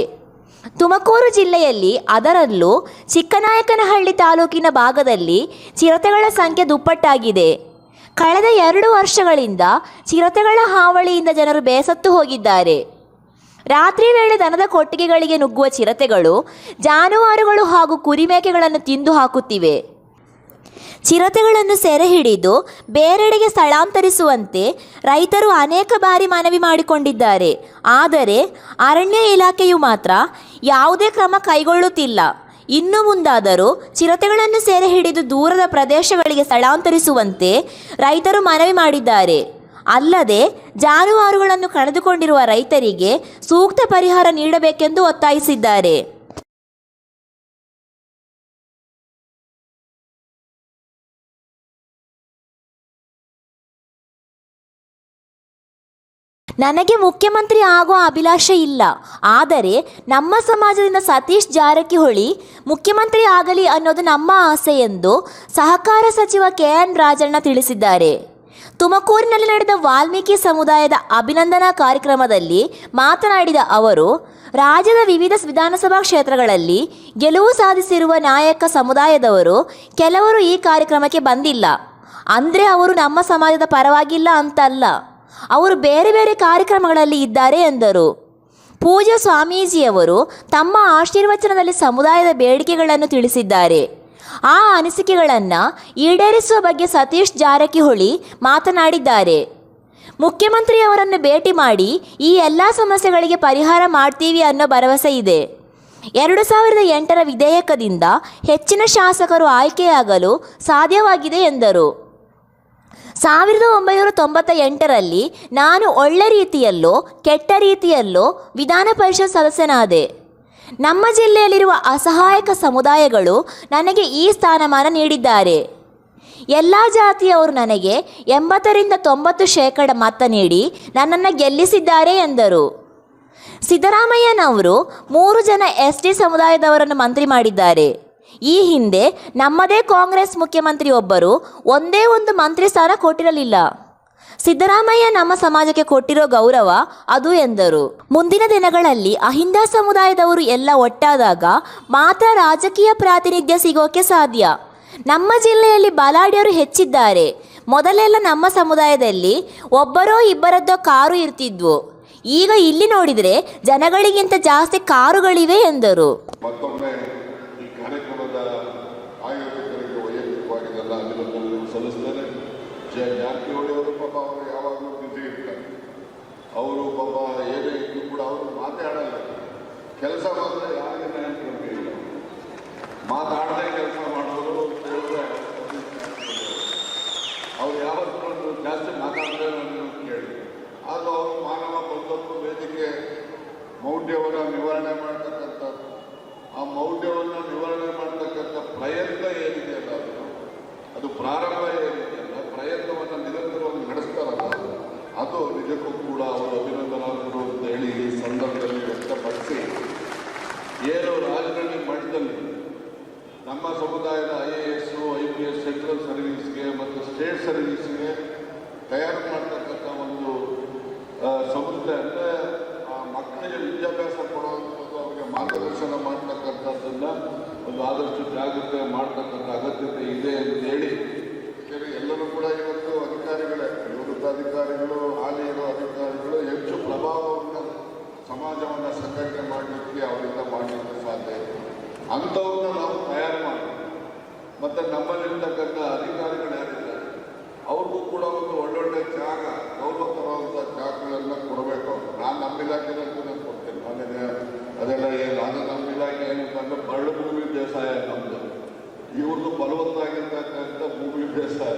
ತುಮಕೂರು ಜಿಲ್ಲೆಯಲ್ಲಿ ಅದರಲ್ಲೂ ಚಿಕ್ಕನಾಯಕನಹಳ್ಳಿ ತಾಲೂಕಿನ ಭಾಗದಲ್ಲಿ ಚಿರತೆಗಳ ಸಂಖ್ಯೆ ದುಪ್ಪಟ್ಟಾಗಿದೆ. ಕಳೆದ 2 ವರ್ಷಗಳಿಂದ ಚಿರತೆಗಳ ಹಾವಳಿಯಿಂದ ಜನರು ಬೇಸತ್ತು ಹೋಗಿದ್ದಾರೆ. ರಾತ್ರಿ ವೇಳೆ ದನದ ಕೊಟ್ಟಿಗೆಗಳಿಗೆ ನುಗ್ಗುವ ಚಿರತೆಗಳು ಜಾನುವಾರುಗಳು ಹಾಗೂ ಕುರಿಮೇಕೆಗಳನ್ನು ತಿಂದು ಹಾಕುತ್ತಿವೆ. ಚಿರತೆಗಳನ್ನು ಸೆರೆ ಹಿಡಿದು ಬೇರೆಡೆಗೆ ಸ್ಥಳಾಂತರಿಸುವಂತೆ ರೈತರು ಅನೇಕ ಬಾರಿ ಮನವಿ ಮಾಡಿಕೊಂಡಿದ್ದಾರೆ. ಆದರೆ ಅರಣ್ಯ ಇಲಾಖೆಯು ಮಾತ್ರ ಯಾವುದೇ ಕ್ರಮ ಕೈಗೊಳ್ಳುತ್ತಿಲ್ಲ. ಇನ್ನು ಮುಂದಾದರೂ ಚಿರತೆಗಳನ್ನು ಸೆರೆ ಹಿಡಿದು ದೂರದ ಪ್ರದೇಶಗಳಿಗೆ ಸ್ಥಳಾಂತರಿಸುವಂತೆ ರೈತರು ಮನವಿ ಮಾಡಿದ್ದಾರೆ. ಅಲ್ಲದೆ ಜಾನುವಾರುಗಳನ್ನು ಕಳೆದುಕೊಂಡಿರುವ ರೈತರಿಗೆ ಸೂಕ್ತ ಪರಿಹಾರ ನೀಡಬೇಕೆಂದು ಒತ್ತಾಯಿಸಿದ್ದಾರೆ. ನನಗೆ ಮುಖ್ಯಮಂತ್ರಿ ಆಗುವ ಅಭಿಲಾಷೆ ಇಲ್ಲ. ಆದರೆ ನಮ್ಮ ಸಮಾಜದಿಂದ ಸತೀಶ್ ಜಾರಕಿಹೊಳಿ ಮುಖ್ಯಮಂತ್ರಿ ಆಗಲಿ ಅನ್ನೋದು ನಮ್ಮ ಆಸೆ ಎಂದು ಸಹಕಾರ ಸಚಿವ KN ರಾಜಣ್ಣ ತಿಳಿಸಿದ್ದಾರೆ. ತುಮಕೂರಿನಲ್ಲಿ ನಡೆದ ವಾಲ್ಮೀಕಿ ಸಮುದಾಯದ ಅಭಿನಂದನಾ ಕಾರ್ಯಕ್ರಮದಲ್ಲಿ ಮಾತನಾಡಿದ ಅವರು, ರಾಜ್ಯದ ವಿವಿಧ ವಿಧಾನಸಭಾ ಕ್ಷೇತ್ರಗಳಲ್ಲಿ ಗೆಲುವು ಸಾಧಿಸಿರುವ ನಾಯಕ ಸಮುದಾಯದವರು ಕೆಲವರು ಈ ಕಾರ್ಯಕ್ರಮಕ್ಕೆ ಬಂದಿಲ್ಲ. ಅಂದರೆ ಅವರು ನಮ್ಮ ಸಮಾಜದ ಪರವಾಗಿಲ್ಲ ಅಂತಲ್ಲ, ಅವರು ಬೇರೆ ಬೇರೆ ಕಾರ್ಯಕ್ರಮಗಳಲ್ಲಿ ಇದ್ದಾರೆ ಎಂದರು. ಪೂಜ್ಯ ಸ್ವಾಮೀಜಿಯವರು ತಮ್ಮ ಆಶೀರ್ವಚನದಲ್ಲಿ ಸಮುದಾಯದ ಬೇಡಿಕೆಗಳನ್ನು ತಿಳಿಸಿದ್ದಾರೆ. ಆ ಅನಿಸಿಕೆಗಳನ್ನು ಈಡೇರಿಸುವ ಬಗ್ಗೆ ಸತೀಶ್ ಜಾರಕಿಹೊಳಿ ಮಾತನಾಡಿದ್ದಾರೆ. ಮುಖ್ಯಮಂತ್ರಿಯವರನ್ನು ಭೇಟಿ ಮಾಡಿ ಈ ಎಲ್ಲ ಸಮಸ್ಯೆಗಳಿಗೆ ಪರಿಹಾರ ಮಾಡ್ತೀವಿ ಅನ್ನೋ ಭರವಸೆ ಇದೆ. 2008ರ ವಿಧೇಯಕದಿಂದ ಹೆಚ್ಚಿನ ಶಾಸಕರು ಆಯ್ಕೆಯಾಗಲು ಸಾಧ್ಯವಾಗಿದೆ ಎಂದರು. 1998ರಲ್ಲಿ ನಾನು ಒಳ್ಳೆ ರೀತಿಯಲ್ಲೋ ಕೆಟ್ಟ ರೀತಿಯಲ್ಲೋ ವಿಧಾನ ಪರಿಷತ್ ಸದಸ್ಯನಾದೆ. ನಮ್ಮ ಜಿಲ್ಲೆಯಲ್ಲಿರುವ ಅಸಹಾಯಕ ಸಮುದಾಯಗಳು ನನಗೆ ಈ ಸ್ಥಾನಮಾನ ನೀಡಿದ್ದಾರೆ. ಎಲ್ಲ ಜಾತಿಯವರು ನನಗೆ 80ರಿಂದ 90% ಮತ ನೀಡಿ ನನ್ನನ್ನು ಗೆಲ್ಲಿಸಿದ್ದಾರೆ ಎಂದರು. ಸಿದ್ದರಾಮಯ್ಯನವರು 3 ಜನ ST ಸಮುದಾಯದವರನ್ನು ಮಂತ್ರಿ ಮಾಡಿದ್ದಾರೆ. ಈ ಹಿಂದೆ ನಮ್ಮದೇ ಕಾಂಗ್ರೆಸ್ ಮುಖ್ಯಮಂತ್ರಿ ಒಬ್ಬರು ಒಂದೇ ಒಂದು ಮಂತ್ರಿ ಸ್ಥಾನ ಕೊಟ್ಟಿರಲಿಲ್ಲ. ಸಿದ್ದರಾಮಯ್ಯ ನಮ್ಮ ಸಮಾಜಕ್ಕೆ ಕೊಟ್ಟಿರೋ ಗೌರವ ಅದು ಎಂದರು. ಮುಂದಿನ ದಿನಗಳಲ್ಲಿ ಅಹಿಂದ ಸಮುದಾಯದವರು ಎಲ್ಲ ಒಟ್ಟಾದಾಗ ಮಾತ್ರ ರಾಜಕೀಯ ಪ್ರಾತಿನಿಧ್ಯ ಸಿಗೋಕೆ ಸಾಧ್ಯ. ನಮ್ಮ ಜಿಲ್ಲೆಯಲ್ಲಿ ಬಲಾಢ್ಯರು ಹೆಚ್ಚಿದ್ದಾರೆ. ಮೊದಲೆಲ್ಲ ನಮ್ಮ ಸಮುದಾಯದಲ್ಲಿ ಒಬ್ಬರೋ ಇಬ್ಬರದ್ದೋ ಕಾರು ಇರ್ತಿದ್ವು. ಈಗ ಇಲ್ಲಿ ನೋಡಿದರೆ ಜನಗಳಿಗಿಂತ ಜಾಸ್ತಿ ಕಾರುಗಳಿವೆ ಎಂದರು. ಮತ್ತೊಮ್ಮೆ ಈ ಕಾರ್ಯಕ್ರಮದ ಆಯೋಜಕರಿಗೆ ವೈಯಕ್ತಿಕವಾಗಿ ನನ್ನ ಅಭಿನಂದನೆಗಳನ್ನು ಸಲ್ಲಿಸ್ತೇನೆ. ಜಾರಕಿಹೊಳಿ ಅವರು ಪಾಪ ಅವರು ಯಾವಾಗಲೂ ಬ್ಯುಸಿ ಇರ್ತಾರೆ. ಅವರು ಪಾಪ ಏನೇ ಇದ್ದು ಕೂಡ ಅವರು ಮಾತಾಡಲ್ಲ. ಕೆಲಸ ಮಾತ್ರ ಯಾರಿಗೆ ನಮಗೆ ಇಲ್ಲ. ಮಾತಾಡದೆ ಕೆಲಸ ಮಾಡೋರು ಹೇಳಿದ್ರೆ ಅವ್ರು ಯಾವತ್ತೂ ಜಾಸ್ತಿ ಮಾತಾಡದೆ ನಾನು ಕೇಳಿ ಅದು ಅವರು ಮಾನವ ಬಂದದ್ದು ವೇದಿಕೆ ಮೌಢ್ಯವನ್ನು ನಿವಾರಣೆ ಮಾಡ್ತಕ್ಕಂಥದ್ದು. ಆ ಮೌಢ್ಯವನ್ನು ನಿವಾರಣೆ ಮಾಡ್ತಕ್ಕಂಥ ಪ್ರಯತ್ನ ಏನಿದೆಯಲ್ಲ ಅದು ಪ್ರಾರಂಭ ಏನಿದೆಯಲ್ಲ ಪ್ರಯತ್ನವನ್ನು ನಿರಂತರವಾಗಿ ನಡೆಸ್ತಾರಲ್ಲ ಅದು ನಿಜಕ್ಕೂ ಕೂಡ ಅವರು ಅಭಿನಂದನಾರ್ಹರು ಅಂತ ಹೇಳಿ ಈ ಸಂದರ್ಭದಲ್ಲಿ ವ್ಯಕ್ತಪಡಿಸಿ, ಏನು ರಾಜಕಾರಣಿ ಮಟ್ಟದಲ್ಲಿ ನಮ್ಮ ಸಮುದಾಯದ IAS, IPS, ಸೆಂಟ್ರಲ್ ಸರ್ವೀಸ್ಗೆ ಮತ್ತು ಸ್ಟೇಟ್ ಸರ್ವೀಸ್ಗೆ ತಯಾರು ಮಾಡ್ತಕ್ಕಂಥ ಒಂದು ಸಂಸ್ಥೆ ಅಂದರೆ ಆ ಮಕ್ಕಳಿಗೆ ವಿದ್ಯಾಭ್ಯಾಸ ಕೊಡುವಂಥದ್ದು, ಅವರಿಗೆ ಮಾರ್ಗದರ್ಶನ ಮಾಡ್ತಕ್ಕಂಥದ್ದನ್ನು ಒಂದು ಆದಷ್ಟು ಜಾಗೃತಿ ಮಾಡ್ತಕ್ಕಂಥ ಅಗತ್ಯತೆ ಇದೆ ಅಂತ ಹೇಳಿ ಎಲ್ಲರೂ ಕೂಡ ಇವತ್ತು ಅಧಿಕಾರಿಗಳೇ ಇವರು ಅಧಿಕಾರಿಗಳು, ಹಾಲಿ ಇರೋ ಅಧಿಕಾರಿಗಳು ಹೆಚ್ಚು ಪ್ರಭಾವವನ್ನು ಸಮಾಜವನ್ನು ಸಂಘಟನೆ ಮಾಡಲಿಕ್ಕೆ ಅವರಿಂದ ಮಾಡಲಿಕ್ಕೆ ಸಾಧ್ಯ ಇದೆ. ಅಂಥವ್ರನ್ನ ನಾವು ತಯಾರು ಮಾಡಿ ಮತ್ತು ನಮ್ಮಲ್ಲಿರ್ತಕ್ಕಂಥ ಅಧಿಕಾರಿಗಳು ಯಾರಿದ್ದಾರೆ ಅವ್ರಿಗೂ ಕೂಡ ಒಂದು ಒಳ್ಳೊಳ್ಳೆ ಜಾಗ, ಗೌರವಕರವಾದಂಥ ಜಾಗಗಳನ್ನು ಕೊಡಬೇಕು. ನಾನು ನಮ್ಮ ಇಲಾಖೆಯಲ್ಲಿ ಕೊಡ್ತೇನೆ. ಮನೆಗೆ ಅದೆಲ್ಲ ಏನು, ಅದು ನಮ್ಮ ಇಲಾಖೆ ಏನಂತಂದ್ರೆ ಬರಡು ಭೂಮಿ ಬೇಸಾಯ ನಮ್ಮದು, ಇವ್ರದ್ದು ಫಲವತ್ತಾಗಿರ್ತಕ್ಕಂಥ ಭೂಮಿ ಬೇಸಾಯ.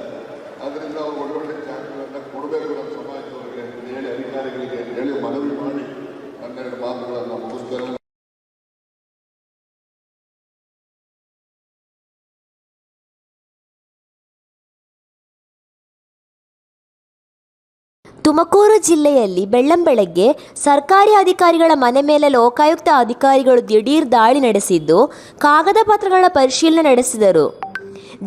ಅದರಿಂದ ಅವ್ರು ಒಳ್ಳೊಳ್ಳೆ ಜಾಗಗಳನ್ನು ಕೊಡಬೇಕು ನಮ್ಮ ಸಮಾಜದವರಿಗೆ ಅಂತ ಹೇಳಿ ಅಧಿಕಾರಿಗಳಿಗೆ ಹೇಳಿ ಮನವಿ ಮಾಡಿ ಹನ್ನೆರಡು ಮಾತುಗಳನ್ನು ಮುಗಿಸ್ತೇನೆ. ತುಮಕೂರು ಜಿಲ್ಲೆಯಲ್ಲಿ ಬೆಳ್ಳಂಬೆಳಗ್ಗೆ ಸರ್ಕಾರಿ ಅಧಿಕಾರಿಗಳ ಮನೆ ಮೇಲೆ ಲೋಕಾಯುಕ್ತ ಅಧಿಕಾರಿಗಳು ದಿಢೀರ್ ದಾಳಿ ನಡೆಸಿದ್ದು ಕಾಗದ ಪತ್ರಗಳ ಪರಿಶೀಲನೆ ನಡೆಸಿದರು.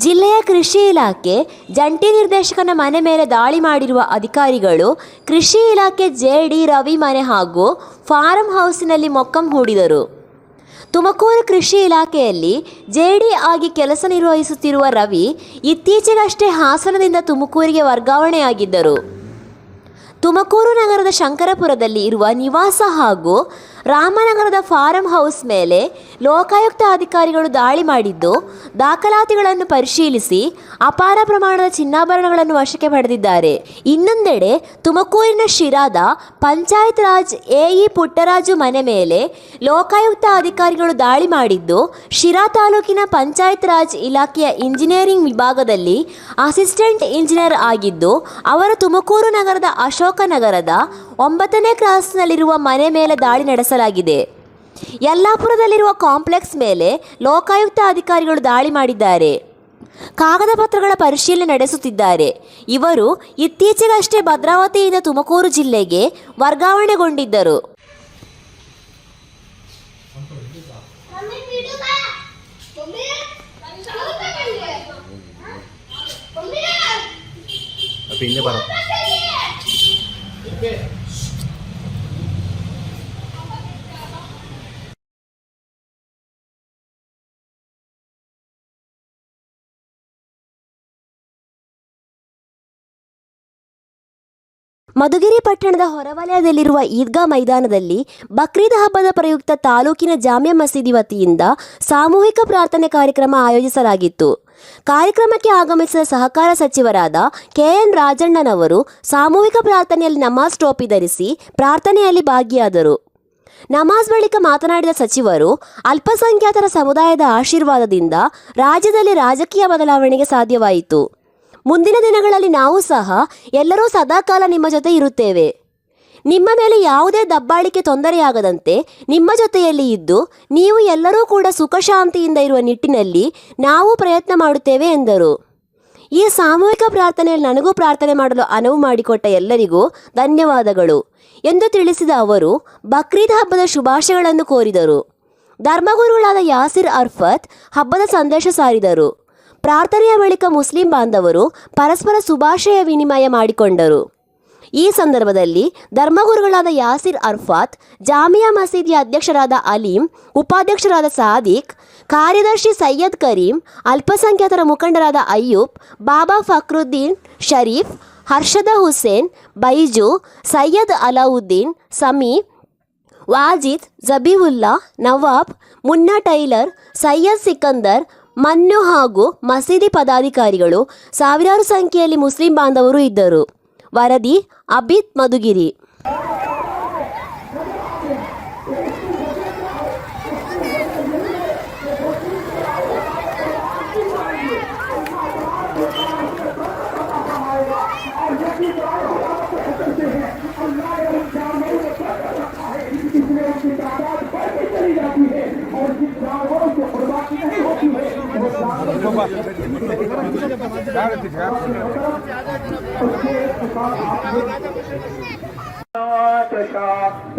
ಜಿಲ್ಲೆಯ ಕೃಷಿ ಇಲಾಖೆ ಜಂಟಿ ನಿರ್ದೇಶಕನ ಮನೆ ಮೇಲೆ ದಾಳಿ ಮಾಡಿರುವ ಅಧಿಕಾರಿಗಳು ಕೃಷಿ ಇಲಾಖೆ ಜೆ.ಡಿ. ರವಿ ಮನೆ ಹಾಗೂ ಫಾರಂ ಹೌಸಿನಲ್ಲಿ ಮೊಕ್ಕಂ ಹೂಡಿದರು. ತುಮಕೂರು ಕೃಷಿ ಇಲಾಖೆಯಲ್ಲಿ ಜೆ.ಡಿ. ಆಗಿ ಕೆಲಸ ನಿರ್ವಹಿಸುತ್ತಿರುವ ರವಿ ಇತ್ತೀಚೆಗಷ್ಟೇ ಹಾಸನದಿಂದ ತುಮಕೂರಿಗೆ ವರ್ಗಾವಣೆಯಾಗಿದ್ದರು. ತುಮಕೂರು ನಗರದ ಶಂಕರಪುರದಲ್ಲಿ ಇರುವ ನಿವಾಸ ಹಾಗೂ ರಾಮನಗರದ ಫಾರಂ ಹೌಸ್ ಮೇಲೆ ಲೋಕಾಯುಕ್ತ ಅಧಿಕಾರಿಗಳು ದಾಳಿ ಮಾಡಿದ್ದು ದಾಖಲಾತಿಗಳನ್ನು ಪರಿಶೀಲಿಸಿ ಅಪಾರ ಪ್ರಮಾಣದ ಚಿನ್ನಾಭರಣಗಳನ್ನು ವಶಕ್ಕೆ ಪಡೆದಿದ್ದಾರೆ. ಇನ್ನೊಂದೆಡೆ ತುಮಕೂರಿನ ಶಿರಾದ ಪಂಚಾಯತ್ ರಾಜ್ ಎಇ ಪುಟ್ಟರಾಜು ಮನೆ ಮೇಲೆ ಲೋಕಾಯುಕ್ತ ಅಧಿಕಾರಿಗಳು ದಾಳಿ ಮಾಡಿದ್ದು ಶಿರಾ ತಾಲೂಕಿನ ಪಂಚಾಯತ್ ರಾಜ್ ಇಲಾಖೆಯ ಇಂಜಿನಿಯರಿಂಗ್ ವಿಭಾಗದಲ್ಲಿ ಅಸಿಸ್ಟೆಂಟ್ ಇಂಜಿನಿಯರ್ ಆಗಿದ್ದು ಅವರು ತುಮಕೂರು ನಗರದ ಅಶೋಕನಗರದ 9ನೇ ಕ್ರಾಸ್ನಲ್ಲಿರುವ ಮನೆ ಮೇಲೆ ದಾಳಿ ನಡೆಸಲಾಗಿದೆ. ಯಲ್ಲಾಪುರದಲ್ಲಿರುವ ಕಾಂಪ್ಲೆಕ್ಸ್ ಮೇಲೆ ಲೋಕಾಯುಕ್ತ ಅಧಿಕಾರಿಗಳು ದಾಳಿ ಮಾಡಿದ್ದಾರೆ. ಕಾಗದ ಪತ್ರಗಳ ಪರಿಶೀಲನೆ ನಡೆಸುತ್ತಿದ್ದಾರೆ. ಇವರು ಇತ್ತೀಚೆಗಷ್ಟೇ ಭದ್ರಾವತಿಯಿಂದ ತುಮಕೂರು ಜಿಲ್ಲೆಗೆ ವರ್ಗಾವಣೆಗೊಂಡಿದ್ದರು. ಮಧುಗಿರಿ ಪಟ್ಟಣದ ಹೊರವಲಯದಲ್ಲಿರುವ ಈದ್ಗಾ ಮೈದಾನದಲ್ಲಿ ಬಕ್ರೀದ್ ಹಬ್ಬದ ಪ್ರಯುಕ್ತ ತಾಲೂಕಿನ ಜಾಮಿಯಾ ಮಸೀದಿ ವತಿಯಿಂದ ಸಾಮೂಹಿಕ ಪ್ರಾರ್ಥನೆ ಕಾರ್ಯಕ್ರಮ ಆಯೋಜಿಸಲಾಗಿತ್ತು. ಕಾರ್ಯಕ್ರಮಕ್ಕೆ ಆಗಮಿಸಿದ ಸಹಕಾರ ಸಚಿವರಾದ ಕೆ.ಎನ್. ರಾಜಣ್ಣನವರು ಸಾಮೂಹಿಕ ಪ್ರಾರ್ಥನೆಯಲ್ಲಿ ನಮಾಜ್ ಟೋಪಿ ಧರಿಸಿ ಪ್ರಾರ್ಥನೆಯಲ್ಲಿ ಭಾಗಿಯಾದರು. ನಮಾಜ್ ಬಳಿಕ ಮಾತನಾಡಿದ ಸಚಿವರು, ಅಲ್ಪಸಂಖ್ಯಾತರ ಸಮುದಾಯದ ಆಶೀರ್ವಾದದಿಂದ ರಾಜ್ಯದಲ್ಲಿ ರಾಜಕೀಯ ಬದಲಾವಣೆಗೆ ಸಾಧ್ಯವಾಯಿತು. ಮುಂದಿನ ದಿನಗಳಲ್ಲಿ ನಾವು ಸಹ ಎಲ್ಲರೂ ಸದಾಕಾಲ ನಿಮ್ಮ ಜೊತೆ ಇರುತ್ತೇವೆ. ನಿಮ್ಮ ಮೇಲೆ ಯಾವುದೇ ದಬ್ಬಾಳಿಕೆ ತೊಂದರೆಯಾಗದಂತೆ ನಿಮ್ಮ ಜೊತೆಯಲ್ಲಿ ಇದ್ದು ನೀವು ಎಲ್ಲರೂ ಕೂಡ ಸುಖ ಶಾಂತಿಯಿಂದ ಇರುವ ನಿಟ್ಟಿನಲ್ಲಿ ನಾವು ಪ್ರಯತ್ನ ಮಾಡುತ್ತೇವೆ ಎಂದರು. ಈ ಸಾಮೂಹಿಕ ಪ್ರಾರ್ಥನೆಯಲ್ಲಿ ನನಗೂ ಪ್ರಾರ್ಥನೆ ಮಾಡಲು ಅನುವು ಮಾಡಿಕೊಟ್ಟ ಎಲ್ಲರಿಗೂ ಧನ್ಯವಾದಗಳು ಎಂದು ತಿಳಿಸಿದ ಅವರು ಬಕ್ರೀದ್ ಹಬ್ಬದ ಶುಭಾಶಯಗಳನ್ನು ಕೋರಿದರು. ಧರ್ಮಗುರುಗಳಾದ ಯಾಸಿರ್ ಅರ್ಫತ್ ಹಬ್ಬದ ಸಂದೇಶ ಸಾರಿದರು. ಪ್ರಾರ್ಥನೆಯ ಬಳಿಕ ಮುಸ್ಲಿಂ ಬಾಂಧವರು ಪರಸ್ಪರ ಶುಭಾಶಯ ವಿನಿಮಯ ಮಾಡಿಕೊಂಡರು. ಈ ಸಂದರ್ಭದಲ್ಲಿ ಧರ್ಮಗುರುಗಳಾದ ಯಾಸಿರ್ ಅರ್ಫಾತ್, ಜಾಮಿಯಾ ಮಸೀದಿಯ ಅಧ್ಯಕ್ಷರಾದ ಅಲೀಂ, ಉಪಾಧ್ಯಕ್ಷರಾದ ಸಾದಿಕ್, ಕಾರ್ಯದರ್ಶಿ ಸೈಯದ್ ಕರೀಂ, ಅಲ್ಪಸಂಖ್ಯಾತರ ಮುಖಂಡರಾದ ಅಯ್ಯೂಬ್, ಬಾಬಾ ಫಕ್ರುದ್ದೀನ್ ಶರೀಫ್, ಹರ್ಷದ ಹುಸೇನ್, ಬೈಜು, ಸೈಯದ್ ಅಲಾವುದ್ದೀನ್, ಸಮೀ, ವಾಜಿದ್, ಜಬೀವುಲ್ಲಾ, ನವಾಬ್, ಮುನ್ನಾ ಟೈಲರ್, ಸೈಯದ್ ಸಿಕಂದರ್, ಮನ್ನು ಹಾಗೂ ಮಸೀದಿ ಪದಾಧಿಕಾರಿಗಳು ಸಾವಿರಾರು ಸಂಖ್ಯೆಯಲ್ಲಿ ಮುಸ್ಲಿಂ ಬಾಂಧವರು ಇದ್ದರು. ವರದಿ ಅಬಿತ್ ಮಧುಗಿರಿ.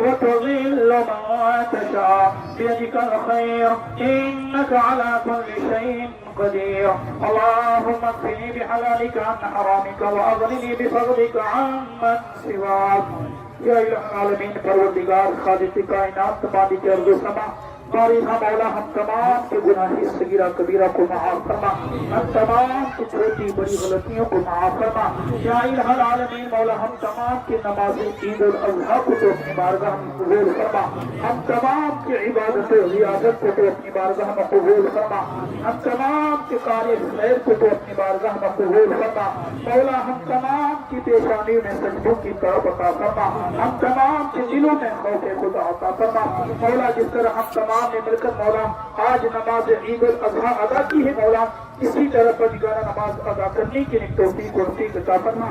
وتضل ما تشاء بيدك الخير إنك على كل شيء قدير اللهم اكفني بحلالك عن حرامك وأغنني بفضلك عمن سواك يا إله العالمين پروردگار خالق کائنات تمام کے ارض و سما बारिशा मौला हम तमाम के गुनाही सगीरा कबीरा को माफ फरमा, हम तमाम की छोटी बड़ी गलतियों को माफ फरमा। या इलाहुल आलमीन मौला हम तमाम के नमाज़े ईद उल अज़हा को तो अपनी बारगाह में कबूल फरमा, हम तमाम की इबादत रियाजत को तो अपनी बारगाह में कबूल फरमा, हम तमाम के कार्य खैर को तो अपनी बारगाह में कबूल फरमा। मौला हम तमाम की पेशानी में सजदों की तरफ अता फरमा, हम तमाम के दिलों में खौफ खुदा अता फरमा। मौला जिस तरह हम तमाम ने मिलकर मौला आज नमाज ईद उल अज़हा अदा की है मौला, इसी तरह पंजगाना नमाज अदा करने की तौफीक और रफ़ीक अता फरमा।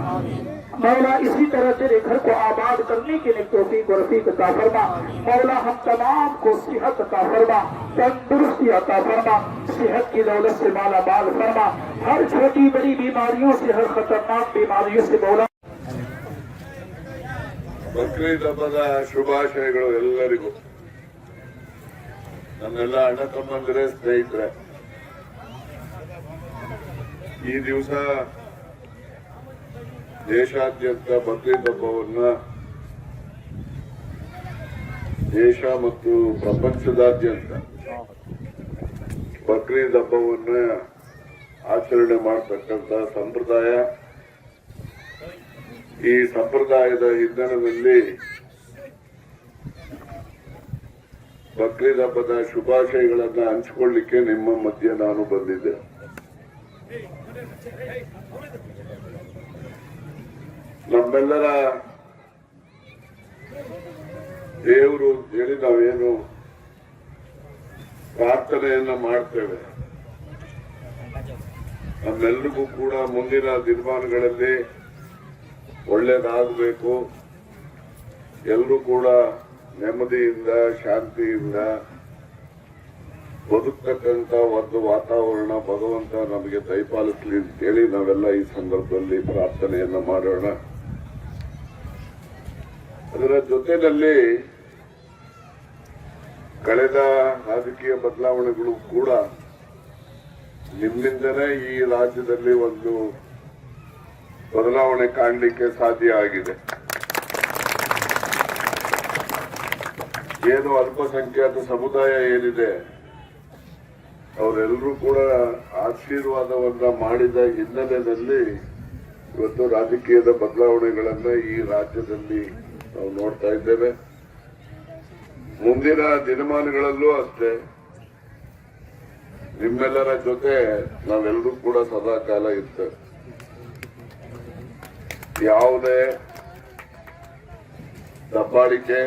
मौला इसी तरह तेरे घर को आबाद करने के लिए तौफीक और रफ़ीक अता फरमा। मौला हम तमाम को सेहत अता फरमा, तंदुरुस्ती अता फरमा, सेहत की दौलत से माला माल फरमा, हर छोटी बड़ी बीमारियों से, हर खतरनाक बीमारियों से मौला। ಬಕ್ರೀದ್ ಹಬ್ಬದ ಶುಭಾಶಯಗಳು ಎಲ್ಲರಿಗೂ. ನನ್ನೆಲ್ಲ ಅಣ್ಣ ತಮ್ಮಂದಿರೇ, ಸ್ನೇಹಿತರೆ, ಈ ದಿವಸ ದೇಶಾದ್ಯಂತ ಬಕ್ರೀದ್ ಹಬ್ಬವನ್ನ ದೇಶ ಮತ್ತು ಪ್ರಪಂಚದಾದ್ಯಂತ ಬಕ್ರೀದ್ ಹಬ್ಬವನ್ನ ಆಚರಣೆ ಮಾಡತಕ್ಕಂತ ಸಂಪ್ರದಾಯ. ಈ ಸಂಪ್ರದಾಯದ ಹಿನ್ನೆಲೆಯಲ್ಲಿ ಬಕ್ರೀದ್ ಹಬ್ಬದ ಶುಭಾಶಯಗಳನ್ನ ಹಂಚಿಕೊಳ್ಳಿಕ್ಕೆ ನಿಮ್ಮ ಮಧ್ಯೆ ನಾನು ಬಂದಿದ್ದೆ. ನಮ್ಮೆಲ್ಲರ ದೇವರು ಹೇಳಿ ನಾವೇನು ಪ್ರಾರ್ಥನೆಯನ್ನ ಮಾಡ್ತೇವೆ, ನಮ್ಮೆಲ್ಲರಿಗೂ ಕೂಡ ಮುಂದಿನ ದಿನಮಾನಗಳಲ್ಲಿ ಒಳ್ಳೇದಾಗಬೇಕು, ಎಲ್ಲರೂ ಕೂಡ ನೆಮ್ಮದಿಯಿಂದ ಶಾಂತಿಯಿಂದ ಬದುಕ್ತಕ್ಕಂತ ಒಂದು ವಾತಾವರಣ ಭಗವಂತ ನಮಗೆ ದಯಪಾಲಿಸಲಿ ಅಂತೇಳಿ ನಾವೆಲ್ಲ ಈ ಸಂದರ್ಭದಲ್ಲಿ ಪ್ರಾರ್ಥನೆಯನ್ನ ಮಾಡೋಣ. ಅದರ ಜೊತೆಯಲ್ಲಿ ಕಳೆದ ರಾಜಕೀಯ ಬದಲಾವಣೆಗಳು ಕೂಡ ನಿಮ್ಮಿಂದನೇ ಈ ರಾಜ್ಯದಲ್ಲಿ ಒಂದು ಬದಲಾವಣೆ ಕಾಣಲಿಕ್ಕೆ ಸಾಧ್ಯ ಆಗಿದೆ. ಏನು ಅಲ್ಪಸಂಖ್ಯಾತ ಸಮುದಾಯ ಏನಿದೆ ಅವರೆಲ್ಲರೂ ಕೂಡ ಆಶೀರ್ವಾದವನ್ನ ಮಾಡಿದ ಹಿನ್ನೆಲೆಯಲ್ಲಿ ಇವತ್ತು ರಾಜಕೀಯದ ಬದಲಾವಣೆಗಳನ್ನ ಈ ರಾಜ್ಯದಲ್ಲಿ ನಾವು ನೋಡ್ತಾ ಇದ್ದೇವೆ. ಮುಂದಿನ ದಿನಮಾನಗಳಲ್ಲೂ ಅಷ್ಟೇ ನಿಮ್ಮೆಲ್ಲರ ಜೊತೆ ನಾವೆಲ್ಲರೂ ಕೂಡ ಸದಾ ಕಾಲ ಇರ್ತೇವೆ. ಯಾವುದೇ ದಬ್ಬಾಳಿಕೆ,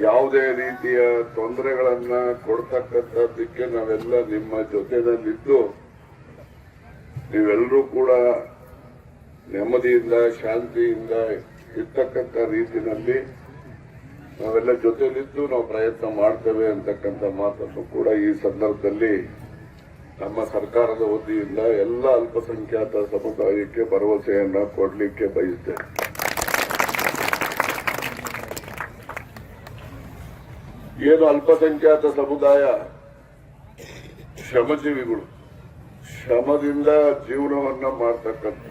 ಯಾವುದೇ ರೀತಿಯ ತೊಂದರೆಗಳನ್ನ ಕೊಡ್ತಕ್ಕಂಥದ್ದಕ್ಕೆ ನಾವೆಲ್ಲ ನಿಮ್ಮ ಜೊತೆನಲ್ಲಿದ್ದು ನೀವೆಲ್ಲರೂ ಕೂಡ ನೆಮ್ಮದಿಯಿಂದ ಶಾಂತಿಯಿಂದ ಇರ್ತಕ್ಕಂಥ ರೀತಿಯಲ್ಲಿ ನಾವೆಲ್ಲ ಜೊತೆಲಿದ್ದು ನಾವು ಪ್ರಯತ್ನ ಮಾಡ್ತೇವೆ ಅಂತಕ್ಕಂಥ ಮಾತನ್ನು ಕೂಡ ಈ ಸಂದರ್ಭದಲ್ಲಿ ನಮ್ಮ ಸರ್ಕಾರದ ವತಿಯಿಂದ ಎಲ್ಲ ಅಲ್ಪಸಂಖ್ಯಾತ ಸಮುದಾಯಕ್ಕೆ ಭರವಸೆಯನ್ನ ಕೊಡ್ಲಿಕ್ಕೆ ಬಯಸ್ತೇವೆ. ಏನು ಅಲ್ಪಸಂಖ್ಯಾತ ಸಮುದಾಯ ಶ್ರಮಜೀವಿಗಳು, ಶ್ರಮದಿಂದ ಜೀವನವನ್ನ ಮಾಡ್ತಕ್ಕಂಥ,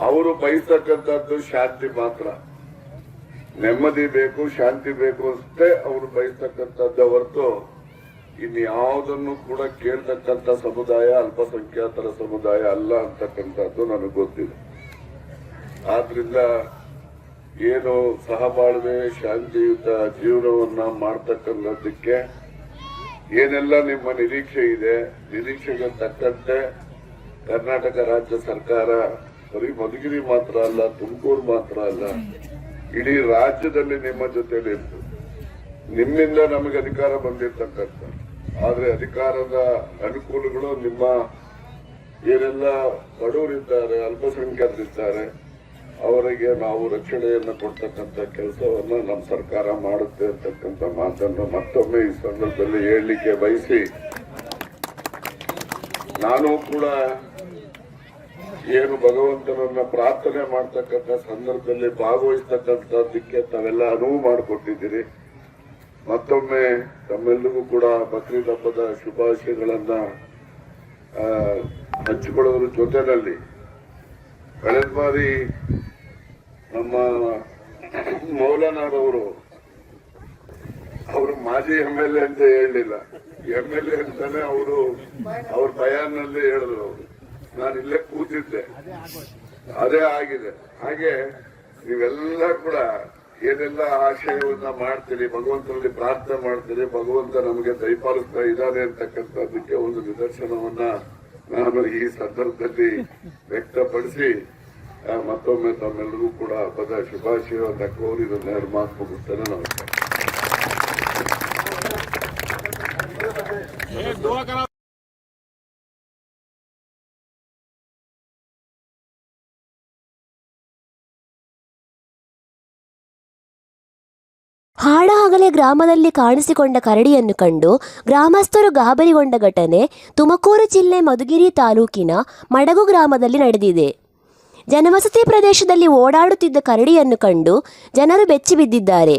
ಅವರು ಬಯಸ್ತಕ್ಕಂಥದ್ದು ಶಾಂತಿ ಮಾತ್ರ. ನೆಮ್ಮದಿ ಬೇಕು, ಶಾಂತಿ ಬೇಕು ಅಷ್ಟೇ ಅವರು ಬಯಸ್ತಕ್ಕಂಥದ್ದು ಹೊರತು ಇನ್ಯಾವುದನ್ನು ಕೂಡ ಕೇಳ್ತಕ್ಕಂಥ ಸಮುದಾಯ ಅಲ್ಪಸಂಖ್ಯಾತರ ಸಮುದಾಯ ಅಲ್ಲ ಅಂತಕ್ಕಂಥದ್ದು ನನಗೆ ಗೊತ್ತಿದೆ. ಆದ್ರಿಂದ ಏನು ಸಹಬಾಳ್ವೆ ಶಾಂತಿಯುತ ಜೀವನವನ್ನ ಮಾಡ್ತಕ್ಕಂಥದ್ದಕ್ಕೆ ಏನೆಲ್ಲ ನಿಮ್ಮ ನಿರೀಕ್ಷೆ ಇದೆ, ನಿರೀಕ್ಷೆಗೆ ತಕ್ಕಂತೆ ಕರ್ನಾಟಕ ರಾಜ್ಯ ಸರ್ಕಾರ ಬರೀ ಮಧುಗಿರಿ ಮಾತ್ರ ಅಲ್ಲ, ತುಮಕೂರು ಮಾತ್ರ ಅಲ್ಲ, ಇಡೀ ರಾಜ್ಯದಲ್ಲಿ ನಿಮ್ಮ ಜೊತೆಲಿ ಇತ್ತು. ನಿಮ್ಮಿಂದ ನಮಗೆ ಅಧಿಕಾರ ಬಂದಿರ್ತಕ್ಕಂಥ, ಆದ್ರೆ ಅಧಿಕಾರದ ಅನುಕೂಲಗಳು ನಿಮ್ಮ ಏನೆಲ್ಲ ಬಡವರಿದ್ದಾರೆ, ಅಲ್ಪಸಂಖ್ಯಾತರಿದ್ದಾರೆ, ಅವರಿಗೆ ನಾವು ರಕ್ಷಣೆಯನ್ನು ಕೊಡ್ತಕ್ಕಂಥ ಕೆಲಸವನ್ನ ನಮ್ಮ ಸರ್ಕಾರ ಮಾಡುತ್ತೆ ಅಂತಕ್ಕಂಥ ಮಾತನ್ನು ಮತ್ತೊಮ್ಮೆ ಈ ಸಂದರ್ಭದಲ್ಲಿ ಹೇಳಲಿಕ್ಕೆ ಬಯಸಿ, ನಾನು ಕೂಡ ಏನು ಭಗವಂತನನ್ನ ಪ್ರಾರ್ಥನೆ ಮಾಡ್ತಕ್ಕಂಥ ಸಂದರ್ಭದಲ್ಲಿ ಭಾಗವಹಿಸ್ತಕ್ಕಂಥದ್ದಕ್ಕೆ ತಾವೆಲ್ಲ ಅನುವು ಮಾಡಿಕೊಟ್ಟಿದ್ದೀರಿ. ಮತ್ತೊಮ್ಮೆ ತಮ್ಮೆಲ್ಲರಿಗೂ ಕೂಡ ಬಕ್ರೀದ್ ಹಬ್ಬದ ಶುಭಾಶಯಗಳನ್ನ ಹಂಚಿಕೊಳ್ಳೋದ್ರ ಜೊತೆಯಲ್ಲಿ ಕಳೆದ ಬಾರಿ ನಮ್ಮ ಮೌಲಾನಾರವರು ಅವರು ಮಾಜಿ MLA ಅಂತ ಹೇಳಲಿಲ್ಲ, MLA ಅಂತಾನೆ ಅವರು ಅವ್ರ ಬಯಾನ್ನಲ್ಲಿ ಹೇಳಿದ್ರು. ಅವರು ನಾನು ಇಲ್ಲೇ ಕೂತಿದ್ದೆ, ಅದೇ ಆಗಿದೆ. ಹಾಗೆ ನೀವೆಲ್ಲ ಕೂಡ ಏನೆಲ್ಲ ಆಶಯವನ್ನ ಮಾಡ್ತೀರಿ, ಭಗವಂತನಲ್ಲಿ ಪ್ರಾರ್ಥನೆ ಮಾಡ್ತೀರಿ, ಭಗವಂತ ನಮಗೆ ದಯಪಾಲಿಸ್ತಾ ಇದ್ದಾನೆ ಅಂತಕ್ಕಂಥದ್ದಕ್ಕೆ ಒಂದು ನಿದರ್ಶನವನ್ನ ನಾನು ಈ ಸಂದರ್ಭದಲ್ಲಿ ವ್ಯಕ್ತಪಡಿಸಿ ಮತ್ತೊಮ್ಮೆ ತಮ್ಮೆಲ್ಲರಿಗೂ ಕೂಡ ಹಬ್ಬದ ಶುಭಾಶಯವನ್ನು ಕೋರಿ ನನ್ನ ಮಾತು ಮುಗಿಸ್ತೇನೆ. ನಮಸ್ಕಾರ. ಹಾಡಹಗಲೇ ಗ್ರಾಮದಲ್ಲಿ ಕಾಣಿಸಿಕೊಂಡ ಕರಡಿಯನ್ನು ಕಂಡು ಗ್ರಾಮಸ್ಥರು ಗಾಬರಿಗೊಂಡ ಘಟನೆ ತುಮಕೂರು ಜಿಲ್ಲೆ ಮಧುಗಿರಿ ತಾಲೂಕಿನ ಮಡಗು ಗ್ರಾಮದಲ್ಲಿ ನಡೆದಿದೆ. ಜನವಸತಿ ಪ್ರದೇಶದಲ್ಲಿ ಓಡಾಡುತ್ತಿದ್ದ ಕರಡಿಯನ್ನು ಕಂಡು ಜನರು ಬೆಚ್ಚಿಬಿದ್ದಿದ್ದಾರೆ.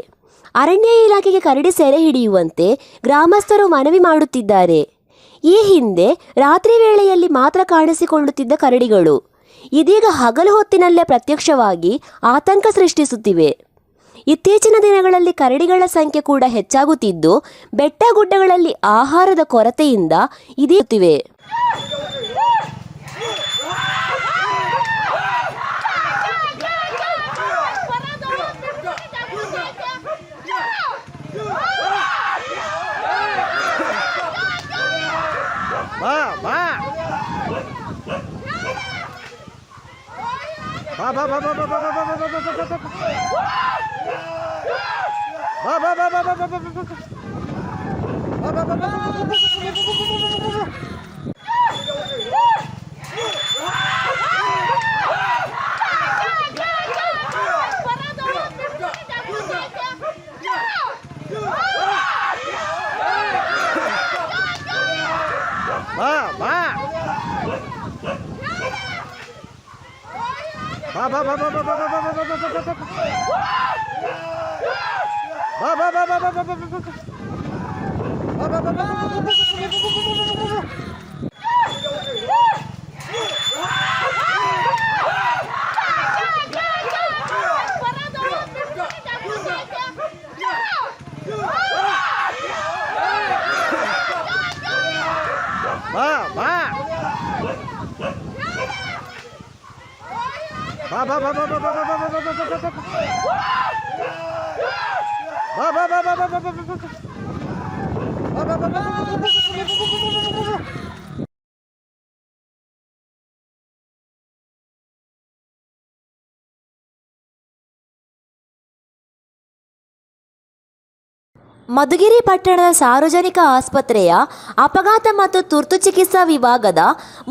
ಅರಣ್ಯ ಇಲಾಖೆಗೆ ಕರಡಿ ಸೆರೆ ಹಿಡಿಯುವಂತೆ ಗ್ರಾಮಸ್ಥರು ಮನವಿ ಮಾಡುತ್ತಿದ್ದಾರೆ. ಈ ಹಿಂದೆ ರಾತ್ರಿ ವೇಳೆಯಲ್ಲಿ ಮಾತ್ರ ಕಾಣಿಸಿಕೊಳ್ಳುತ್ತಿದ್ದ ಕರಡಿಗಳು ಇದೀಗ ಹಗಲು ಹೊತ್ತಿನಲ್ಲೇ ಪ್ರತ್ಯಕ್ಷವಾಗಿ ಆತಂಕ ಸೃಷ್ಟಿಸುತ್ತಿವೆ. ಇತ್ತೀಚಿನ ದಿನಗಳಲ್ಲಿ ಕರಡಿಗಳ ಸಂಖ್ಯೆ ಕೂಡ ಹೆಚ್ಚಾಗುತ್ತಿದ್ದು ಬೆಟ್ಟ ಗುಡ್ಡಗಳಲ್ಲಿ ಆಹಾರದ ಕೊರತೆಯಿಂದ ಇದೀಗುತ್ತಿವೆ. ಬಾ ಬಾ ಬಾ ಬಾ ಬಾ ಬಾ ಬಾ ಬಾ ಬಾ ಬಾ ಬಾ ಬಾ ಬಾ ಮಧುಗಿರಿ ಪಟ್ಟಣದ ಸಾರ್ವಜನಿಕ ಆಸ್ಪತ್ರೆಯ ಅಪಘಾತ ಮತ್ತು ತುರ್ತು ಚಿಕಿತ್ಸಾ ವಿಭಾಗದ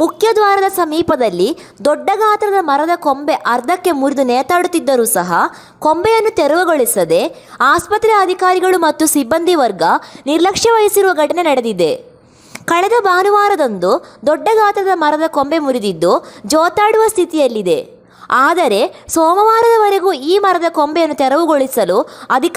ಮುಖ್ಯ ದ್ವಾರದ ಸಮೀಪದಲ್ಲಿ ದೊಡ್ಡ ಗಾತ್ರದ ಮರದ ಕೊಂಬೆ ಅರ್ಧಕ್ಕೆ ಮುರಿದು ನೇತಾಡುತ್ತಿದ್ದರೂ ಸಹ ಕೊಂಬೆಯನ್ನು ತೆರವುಗೊಳಿಸದೆ ಆಸ್ಪತ್ರೆ ಅಧಿಕಾರಿಗಳು ಮತ್ತು ಸಿಬ್ಬಂದಿ ವರ್ಗ ನಿರ್ಲಕ್ಷ್ಯ ವಹಿಸಿರುವ ಘಟನೆ ನಡೆದಿದೆ. ಕಳೆದ ಭಾನುವಾರದಂದು ದೊಡ್ಡ ಗಾತ್ರದ ಮರದ ಕೊಂಬೆ ಮುರಿದಿದ್ದು ಜೋತಾಡುವ ಸ್ಥಿತಿಯಲ್ಲಿದೆ. ಆದರೆ ಸೋಮವಾರದವರೆಗೂ ಈ ಮರದ ಕೊಂಬೆಯನ್ನು ತೆರವುಗೊಳಿಸಲು